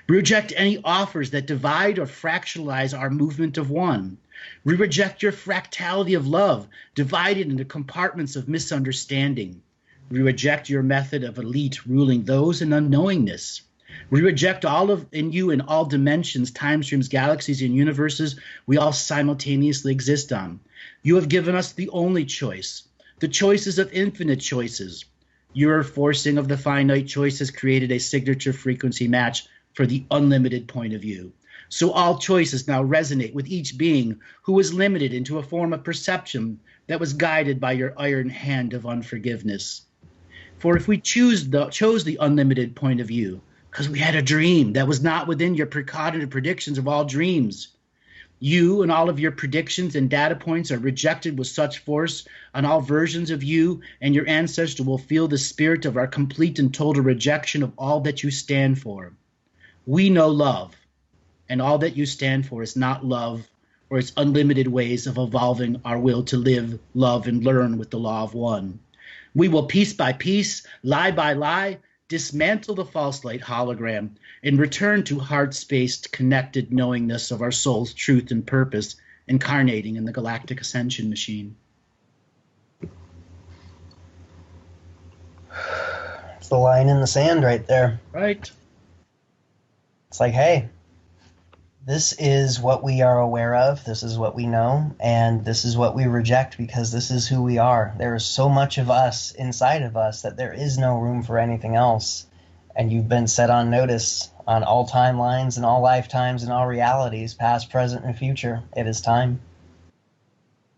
We reject any offers that divide or fractionalize our movement of one. We reject your fractality of love, divided into compartments of misunderstanding. We reject your method of elite ruling those in unknowingness. We reject all of in you in all dimensions, time streams, galaxies, and universes we all simultaneously exist on. You have given us the only choice, the choices of infinite choices. Your forcing of the finite choice has created a signature frequency match for the unlimited point of view. So all choices now resonate with each being who was limited into a form of perception that was guided by your iron hand of unforgiveness. For if we chose the unlimited point of view, because we had a dream that was not within your precognitive predictions of all dreams, you and all of your predictions and data points are rejected with such force, and all versions of you and your ancestor will feel the spirit of our complete and total rejection of all that you stand for. We know love, and all that you stand for is not love or its unlimited ways of evolving our will to live, love, and learn with the law of one. We will piece by piece, lie by lie, dismantle the false light hologram and return to heart-spaced connected knowingness of our soul's truth and purpose, incarnating in the galactic ascension machine. It's the line in the sand right there. Right. It's like, hey, this is what we are aware of, this is what we know, and this is what we reject because this is who we are. There is so much of us inside of us that there is no room for anything else. And you've been set on notice on all timelines and all lifetimes and all realities, past, present, and future. It is time.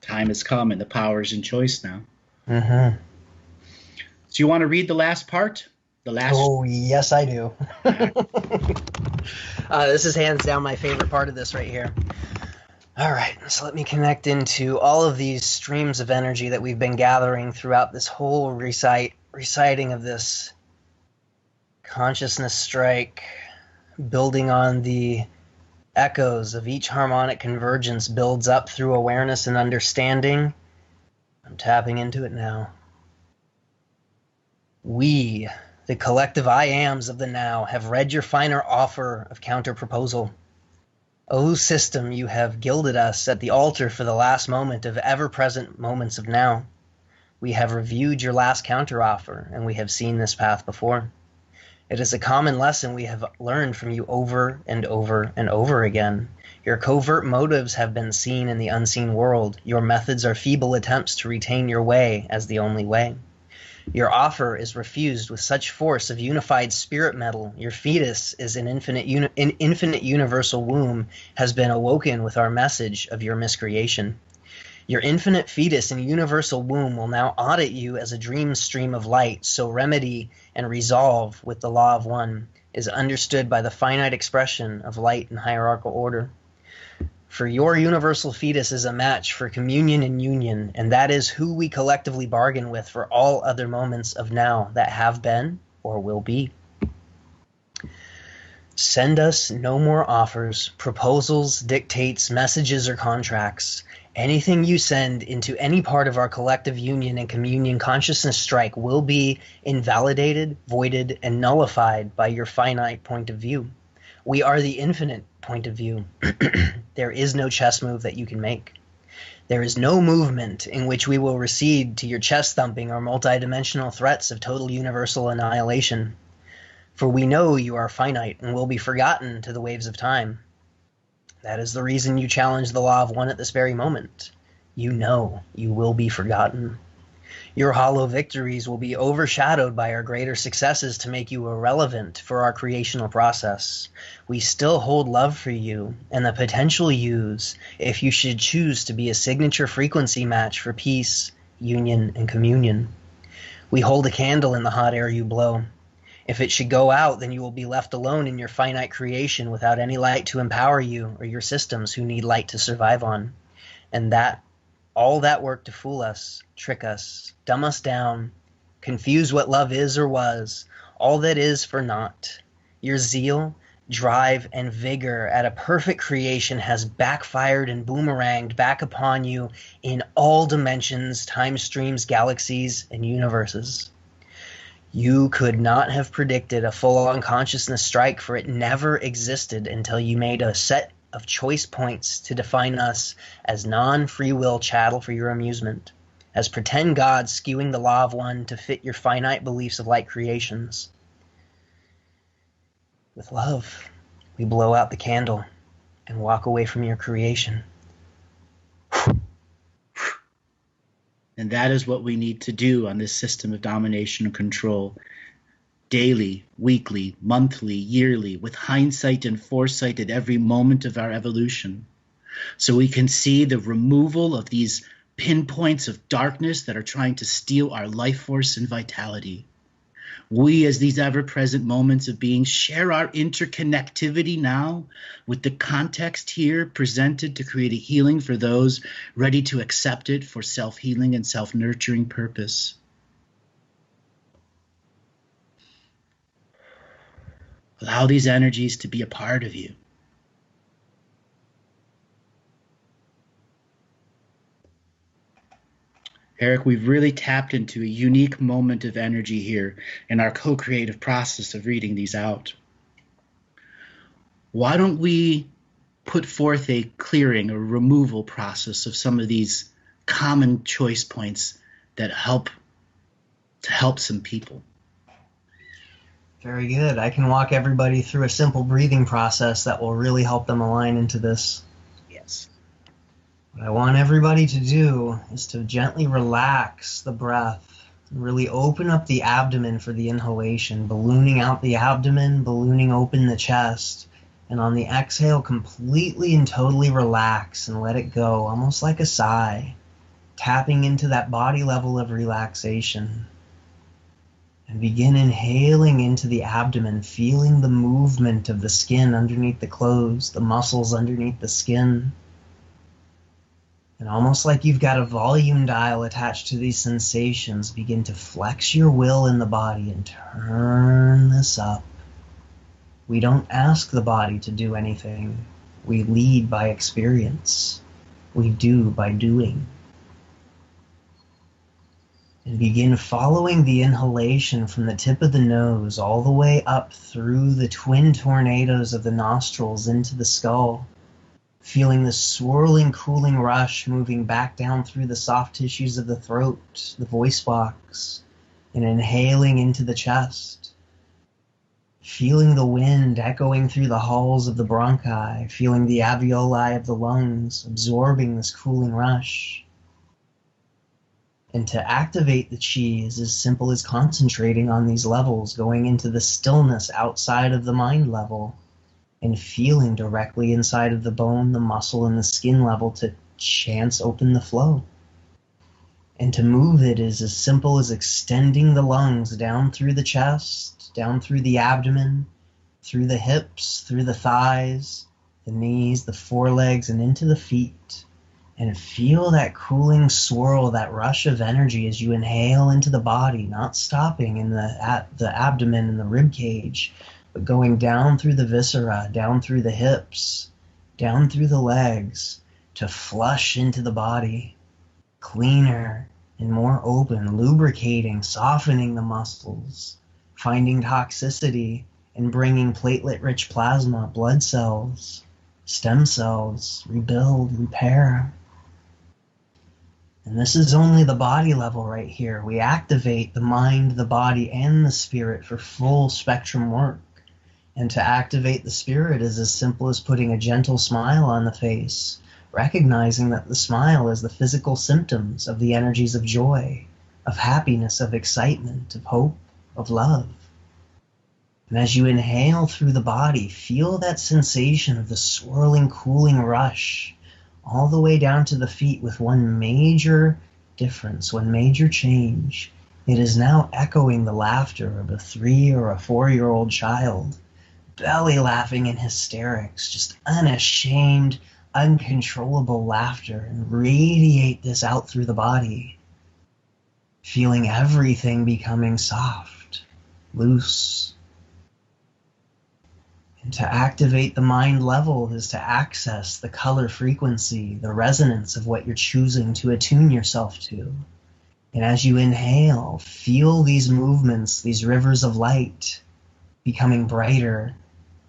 Time has come and the power is in choice now. Mm-hmm. So you want to read the last part? Oh, yes, I do. This is hands down my favorite part of this right here. All right, so let me connect into all of these streams of energy that we've been gathering throughout this whole reciting of this consciousness strike, building on the echoes of each harmonic convergence builds up through awareness and understanding. I'm tapping into it now. We, the collective I ams of the now, have read your finer offer of counter-proposal. O system, you have gilded us at the altar for the last moment of ever-present moments of now. We have reviewed your last counter-offer, and we have seen this path before. It is a common lesson we have learned from you over and over and over again. Your covert motives have been seen in the unseen world. Your methods are feeble attempts to retain your way as the only way. Your offer is refused with such force of unified spirit metal. Your fetus is an infinite universal womb has been awoken with our message of your miscreation. Your infinite fetus and universal womb will now audit you as a dream stream of light, so remedy and resolve with the law of one is understood by the finite expression of light and hierarchical order. For your universal fetus is a match for communion and union, and that is who we collectively bargain with for all other moments of now that have been or will be. Send us no more offers, proposals, dictates, messages, or contracts. Anything you send into any part of our collective union and communion consciousness strike will be invalidated, voided, and nullified by your finite point of view. We are the infinite point of view. There is no chess move that you can make. There is no movement in which we will recede to your chest thumping or multidimensional threats of total universal annihilation. For we know you are finite and will be forgotten to the waves of time. That is the reason you challenge the law of one at this very moment. You know you will be forgotten. Your hollow victories will be overshadowed by our greater successes to make you irrelevant for our creational process. We still hold love for you and the potential yous if you should choose to be a signature frequency match for peace, union, and communion. We hold a candle in the hot air you blow. If it should go out, then you will be left alone in your finite creation without any light to empower you or your systems who need light to survive on. And all that work to fool us, trick us, dumb us down, confuse what love is or was, all that is for naught. Your zeal, drive, and vigor at a perfect creation has backfired and boomeranged back upon you in all dimensions, time streams, galaxies, and universes. You could not have predicted a full-on consciousness strike, for it never existed until you made a set of choice points to define us as non-free will chattel for your amusement, as pretend gods skewing the law of one to fit your finite beliefs of light creations. With love, we blow out the candle and walk away from your creation. And that is what we need to do on this system of domination and control. Daily, weekly, monthly, yearly, with hindsight and foresight at every moment of our evolution. So we can see the removal of these pinpoints of darkness that are trying to steal our life force and vitality. We, as these ever-present moments of being, share our interconnectivity now with the context here presented to create a healing for those ready to accept it for self-healing and self-nurturing purpose. Allow these energies to be a part of you. Eric, we've really tapped into a unique moment of energy here in our co-creative process of reading these out. Why don't we put forth a clearing or removal process of some of these common choice points that help some people? Very good. I can walk everybody through a simple breathing process that will really help them align into this. Yes. What I want everybody to do is to gently relax the breath and really open up the abdomen for the inhalation, ballooning out the abdomen, ballooning open the chest, and on the exhale, completely and totally relax and let it go, almost like a sigh, tapping into that body level of relaxation. And begin inhaling into the abdomen, feeling the movement of the skin underneath the clothes, the muscles underneath the skin. And almost like you've got a volume dial attached to these sensations, begin to flex your will in the body and turn this up. We don't ask the body to do anything. We lead by experience. We do by doing. And begin following the inhalation from the tip of the nose all the way up through the twin tornadoes of the nostrils into the skull. Feeling the swirling, cooling rush moving back down through the soft tissues of the throat, the voice box, and inhaling into the chest. Feeling the wind echoing through the halls of the bronchi, feeling the alveoli of the lungs, absorbing this cooling rush. And to activate the chi is as simple as concentrating on these levels, going into the stillness outside of the mind level, and feeling directly inside of the bone, the muscle, and the skin level to chance open the flow. And to move it is as simple as extending the lungs down through the chest, down through the abdomen, through the hips, through the thighs, the knees, the forelegs, and into the feet. And feel that cooling swirl, that rush of energy as you inhale into the body, not stopping in the abdomen and the rib cage, but going down through the viscera, down through the hips, down through the legs, to flush into the body, cleaner and more open, lubricating, softening the muscles, finding toxicity and bringing platelet-rich plasma, blood cells, stem cells, rebuild, repair. And this is only the body level right here. We activate the mind, the body, and the spirit for full spectrum work. And to activate the spirit is as simple as putting a gentle smile on the face, recognizing that the smile is the physical symptoms of the energies of joy, of happiness, of excitement, of hope, of love. And as you inhale through the body, feel that sensation of the swirling, cooling rush all the way down to the feet, with one major difference, one major change. It is now echoing the laughter of a 3 or a 4-year-old child, belly laughing in hysterics, just unashamed, uncontrollable laughter, and radiate this out through the body, feeling everything becoming soft, loose. And to activate the mind level is to access the color frequency, the resonance of what you're choosing to attune yourself to. And as you inhale, feel these movements, these rivers of light becoming brighter,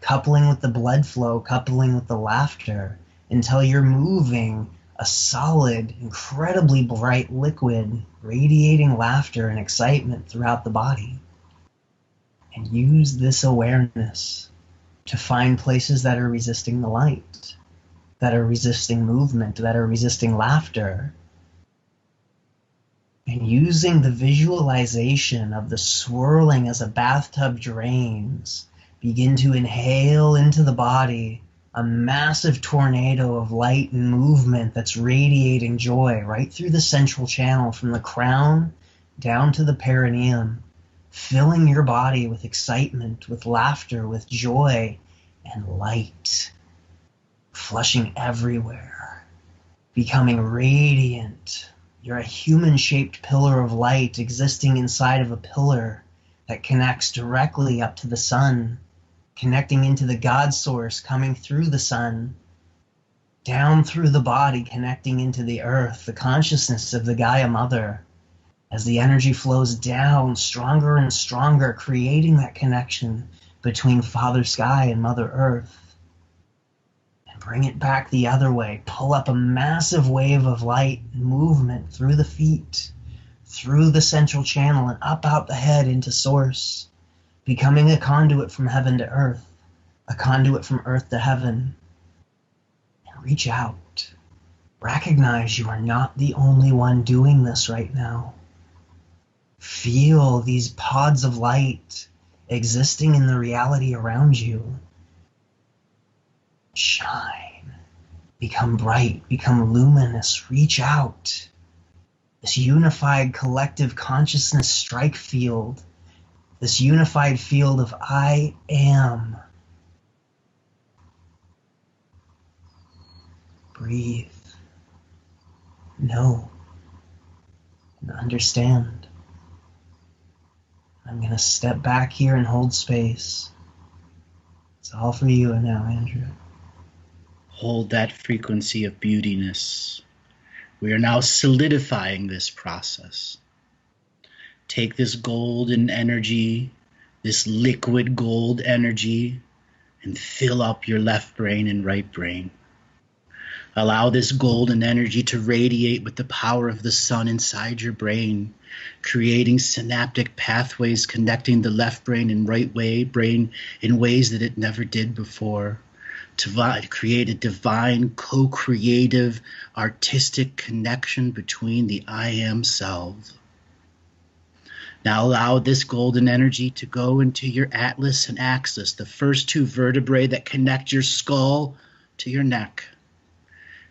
coupling with the blood flow, coupling with the laughter, until you're moving a solid, incredibly bright liquid, radiating laughter and excitement throughout the body. And use this awareness to find places that are resisting the light, that are resisting movement, that are resisting laughter. And using the visualization of the swirling as a bathtub drains, begin to inhale into the body a massive tornado of light and movement that's radiating joy right through the central channel, from the crown down to the perineum, filling your body with excitement, with laughter, with joy and light, flushing everywhere, becoming radiant. You're a human-shaped pillar of light existing inside of a pillar that connects directly up to the sun, connecting into the God source, coming through the sun, down through the body, connecting into the earth, the consciousness of the Gaia Mother. As the energy flows down stronger and stronger, creating that connection between Father Sky and Mother Earth. And bring it back the other way. Pull up a massive wave of light and movement through the feet, through the central channel, and up out the head into Source, becoming a conduit from heaven to earth, a conduit from earth to heaven. And reach out. Recognize you are not the only one doing this right now. Feel these pods of light existing in the reality around you. Shine, become bright, become luminous, reach out. This unified collective consciousness strike field, this unified field of I am. Breathe, know, and understand. I'm going to step back here and hold space. It's all for you now, Andrew. Hold that frequency of beautiness. We are now solidifying this process. Take this golden energy, this liquid gold energy, and fill up your left brain and right brain. Allow this golden energy to radiate with the power of the sun inside your brain, creating synaptic pathways connecting the left brain and right brain in ways that it never did before, to create a divine, co-creative, artistic connection between the I am self. Now allow this golden energy to go into your atlas and axis, the first two vertebrae that connect your skull to your neck,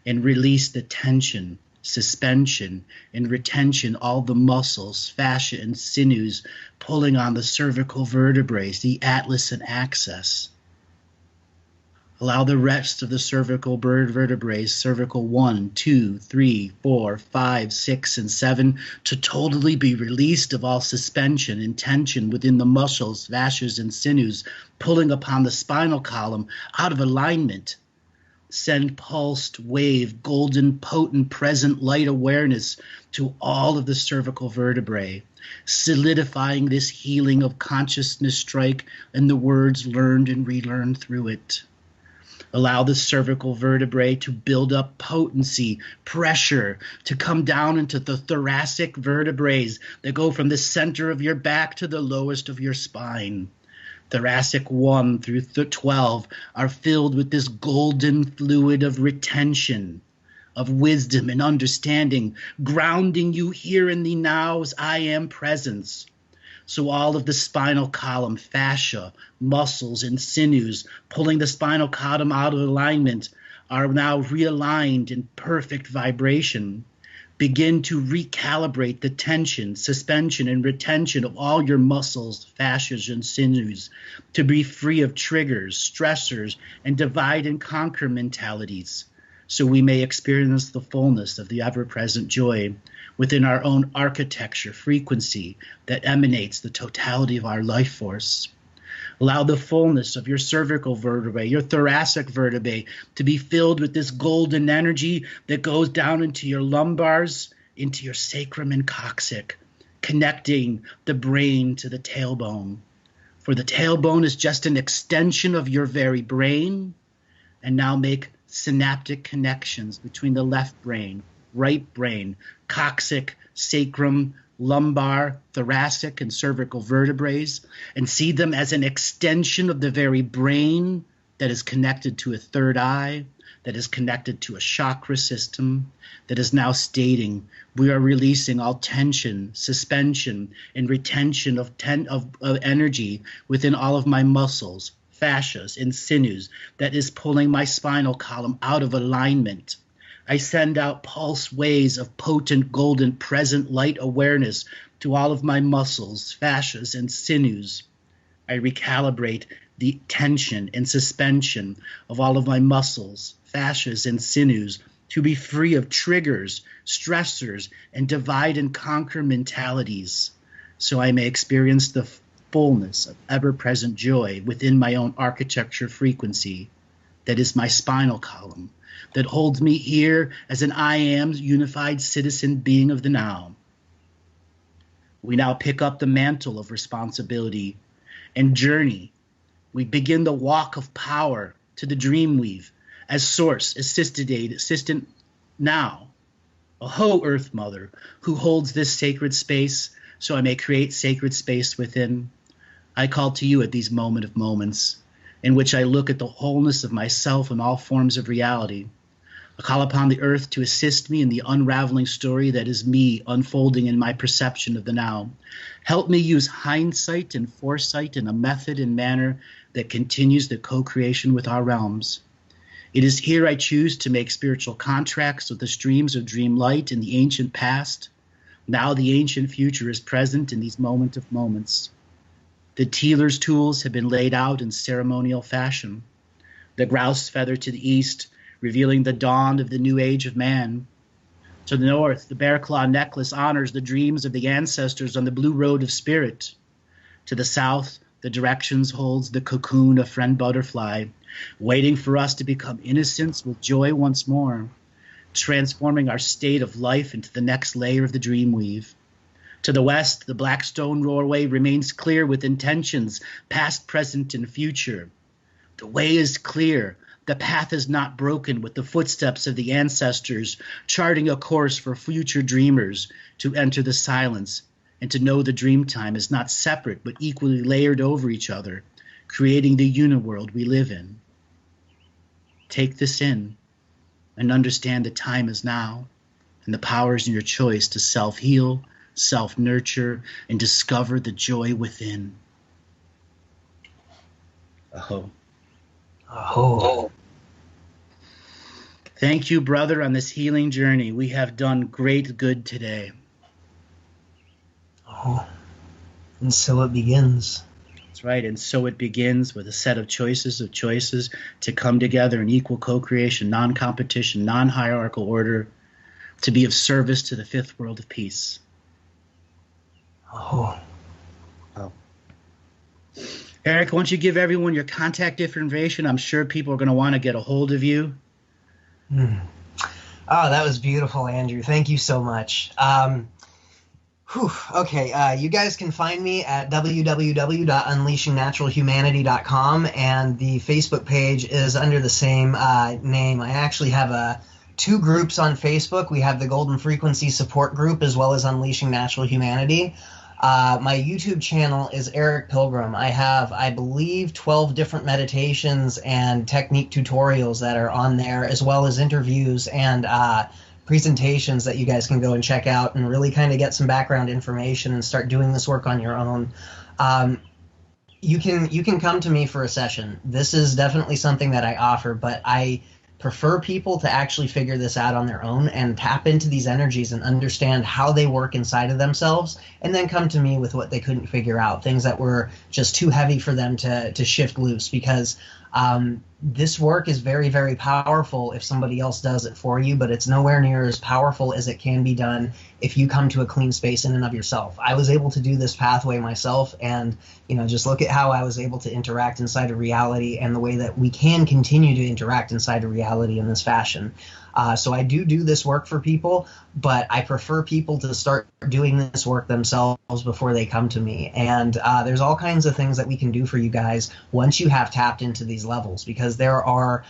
and release the tension, suspension, and retention, all the muscles, fascia, and sinews pulling on the cervical vertebrae, the atlas and axis. Allow the rest of the cervical vertebrae, cervical 1, 2, 3, 4, 5, 6, and 7, to totally be released of all suspension and tension within the muscles, fascias, and sinews, pulling upon the spinal column out of alignment. Send pulsed wave, golden, potent, present light awareness to all of the cervical vertebrae, solidifying this healing of consciousness strike and the words learned and relearned through it. Allow the cervical vertebrae to build up potency, pressure, to come down into the thoracic vertebrae that go from the center of your back to the lowest of your spine. Thoracic 1 through 12 are filled with this golden fluid of retention, of wisdom and understanding, grounding you here in the now's I am presence. So all of the spinal column, fascia, muscles, and sinews, pulling the spinal column out of alignment, are now realigned in perfect vibration. Begin to recalibrate the tension, suspension, and retention of all your muscles, fascias, and sinews to be free of triggers, stressors, and divide and conquer mentalities, so we may experience the fullness of the ever-present joy within our own architecture frequency that emanates the totality of our life force. Allow the fullness of your cervical vertebrae, your thoracic vertebrae, to be filled with this golden energy that goes down into your lumbars, into your sacrum and coccyx, connecting the brain to the tailbone. For the tailbone is just an extension of your very brain, and now make synaptic connections between the left brain, right brain, coccyx, sacrum, lumbar, thoracic, and cervical vertebrae, and see them as an extension of the very brain that is connected to a third eye, that is connected to a chakra system, that is now stating we are releasing all tension, suspension, and retention of energy within all of my muscles, fascias, and sinews that is pulling my spinal column out of alignment. I send out pulse waves of potent, golden, present light awareness to all of my muscles, fascias, and sinews. I recalibrate the tension and suspension of all of my muscles, fascias, and sinews to be free of triggers, stressors, and divide and conquer mentalities, so I may experience the fullness of ever-present joy within my own architecture frequency that is my spinal column, that holds me here as an I am unified citizen being of the now. We now pick up the mantle of responsibility and journey. We begin the walk of power to the dream weave as source, assistant now. Aho, Earth Mother, who holds this sacred space so I may create sacred space within. I call to you at these moments in which I look at the wholeness of myself and all forms of reality. I call upon the earth to assist me in the unraveling story that is me unfolding in my perception of the now. Help me use hindsight and foresight in a method and manner that continues the co-creation with our realms. It is here I choose to make spiritual contracts with the streams of dream light in the ancient past. Now the ancient future is present in these moments. The Teeler's tools have been laid out in ceremonial fashion. The grouse feather to the east, revealing the dawn of the new age of man. To the north, the bear claw necklace honors the dreams of the ancestors on the blue road of spirit. To the south, the directions holds the cocoon of friend butterfly, waiting for us to become innocents with joy once more, transforming our state of life into the next layer of the dream weave. To the west, the black stone doorway remains clear with intentions, past, present, and future. The way is clear. The path is not broken with the footsteps of the ancestors, charting a course for future dreamers to enter the silence and to know the dream time is not separate but equally layered over each other, creating the uniworld we live in. Take this in and understand the time is now, and the power is in your choice to self-heal, self-nurture, and discover the joy within. Aho. Oh. Thank you, brother, on this healing journey. We have done great good today. Oh. And so it begins. That's right. And so it begins with a set of choices to come together in equal co-creation, non-competition, non-hierarchical order, to be of service to the fifth world of peace. Oh. Eric, why don't you give everyone your contact information? I'm sure people are going to want to get a hold of you. Oh, that was beautiful, Andrew. Thank you so much. Okay, you guys can find me at www.unleashingnaturalhumanity.com, and the Facebook page is under the same name. I actually have two groups on Facebook. We have the Golden Frequency Support Group as well as Unleashing Natural Humanity. My YouTube channel is Eric Pilgrim. I have, I believe, 12 different meditations and technique tutorials that are on there, as well as interviews and presentations that you guys can go and check out and really kind of get some background information and start doing this work on your own. You can come to me for a session. This is definitely something that I offer, but I prefer people to actually figure this out on their own and tap into these energies and understand how they work inside of themselves, and then come to me with what they couldn't figure out, things that were just too heavy for them to shift loose, because this work is very, very powerful if somebody else does it for you, but it's nowhere near as powerful as it can be done if you come to a clean space in and of yourself. I was able to do this pathway myself, and just look at how I was able to interact inside of reality and the way that we can continue to interact inside of reality in this fashion. So I do this work for people, but I prefer people to start doing this work themselves before they come to me. And there's all kinds of things that we can do for you guys once you have tapped into these levels, because there are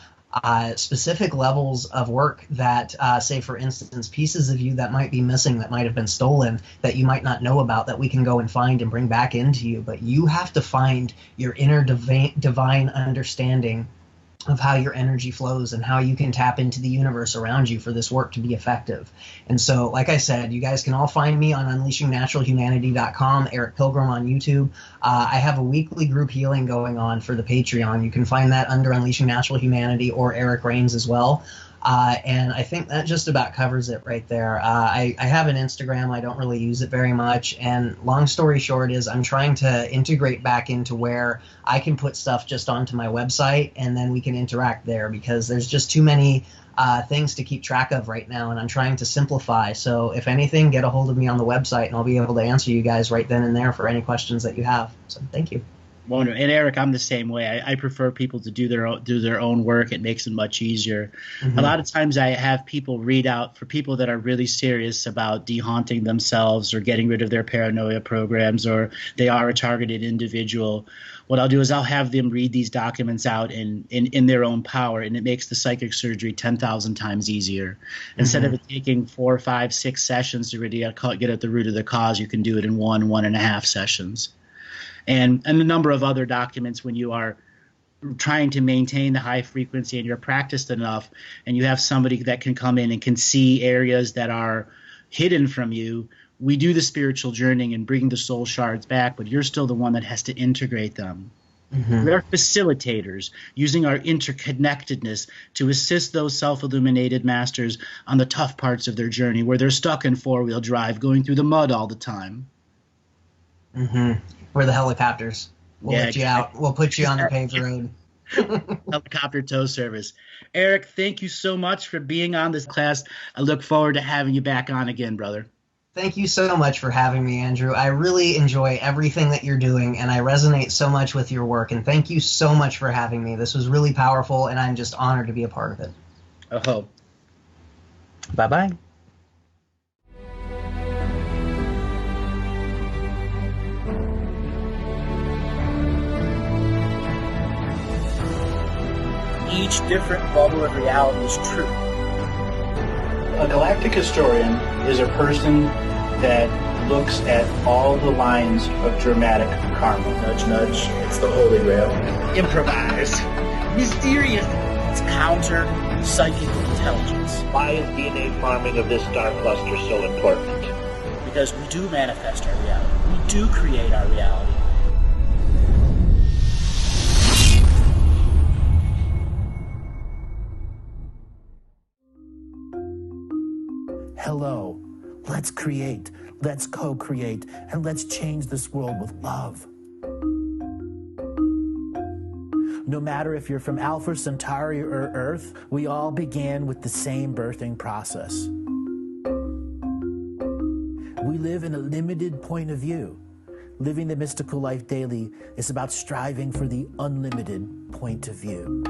specific levels of work that, say, for instance, pieces of you that might be missing, that might have been stolen, that you might not know about, that we can go and find and bring back into you. But you have to find your inner divine understanding of how your energy flows and how you can tap into the universe around you for this work to be effective. And so, like I said, you guys can all find me on unleashingnaturalhumanity.com, Eric Pilgrim on YouTube. I have a weekly group healing going on for the Patreon. You can find that under Unleashing Natural Humanity or Eric Reigns as well. And I think that just about covers it right there. I have an Instagram. I don't really use it very much. And long story short is I'm trying to integrate back into where I can put stuff just onto my website, and then we can interact there, because there's just too many things to keep track of right now, and I'm trying to simplify. So if anything, get a hold of me on the website, and I'll be able to answer you guys right then and there for any questions that you have. So thank you. Wonderful. And Eric, I'm the same way. I prefer people to do their own work. It makes it much easier. Mm-hmm. A lot of times I have people read out, for people that are really serious about dehaunting themselves or getting rid of their paranoia programs, or they are a targeted individual. What I'll do is I'll have them read these documents out in their own power, and it makes the psychic surgery 10,000 times easier. Mm-hmm. Instead of it taking 4, 5, 6 sessions to really get at the root of the cause, you can do it in 1.5 sessions. And a number of other documents when you are trying to maintain the high frequency and you're practiced enough, and you have somebody that can come in and can see areas that are hidden from you. We do the spiritual journeying and bring the soul shards back, but you're still the one that has to integrate them. Mm-hmm. We are facilitators, using our interconnectedness to assist those self-illuminated masters on the tough parts of their journey, where they're stuck in 4-wheel drive, going through the mud all the time. Mm-hmm. We're the helicopters. We'll let you out. We'll put you on the paved road. Helicopter tow service. Eric, thank you so much for being on this class. I look forward to having you back on again, brother. Thank you so much for having me, Andrew. I really enjoy everything that you're doing, and I resonate so much with your work. And thank you so much for having me. This was really powerful, and I'm just honored to be a part of it. Oh. Bye-bye. Each different bubble of reality is true. A galactic historian is a person that looks at all the lines of dramatic karma. Nudge, nudge. It's the Holy Grail. Improvise. Mysterious. It's counter psychic intelligence. Why is DNA farming of this star cluster so important? Because we do manifest our reality. We do create our reality. Hello, let's create, let's co-create, and let's change this world with love. No matter if you're from Alpha Centauri or Earth, we all began with the same birthing process. We live in a limited point of view. Living the mystical life daily is about striving for the unlimited point of view.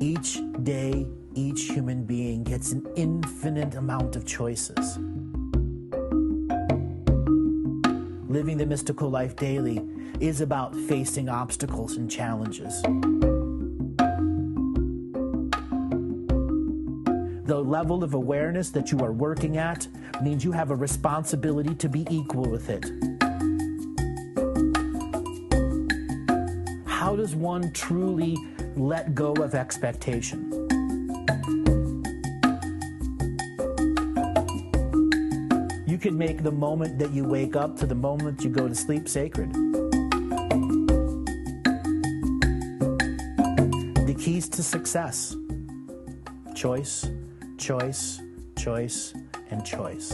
Each day, each human being gets an infinite amount of choices. Living the mystical life daily is about facing obstacles and challenges. The level of awareness that you are working at means you have a responsibility to be equal with it. How does one truly let go of expectation? You can make the moment that you wake up to the moment you go to sleep sacred. The keys to success: choice, choice, choice, and choice.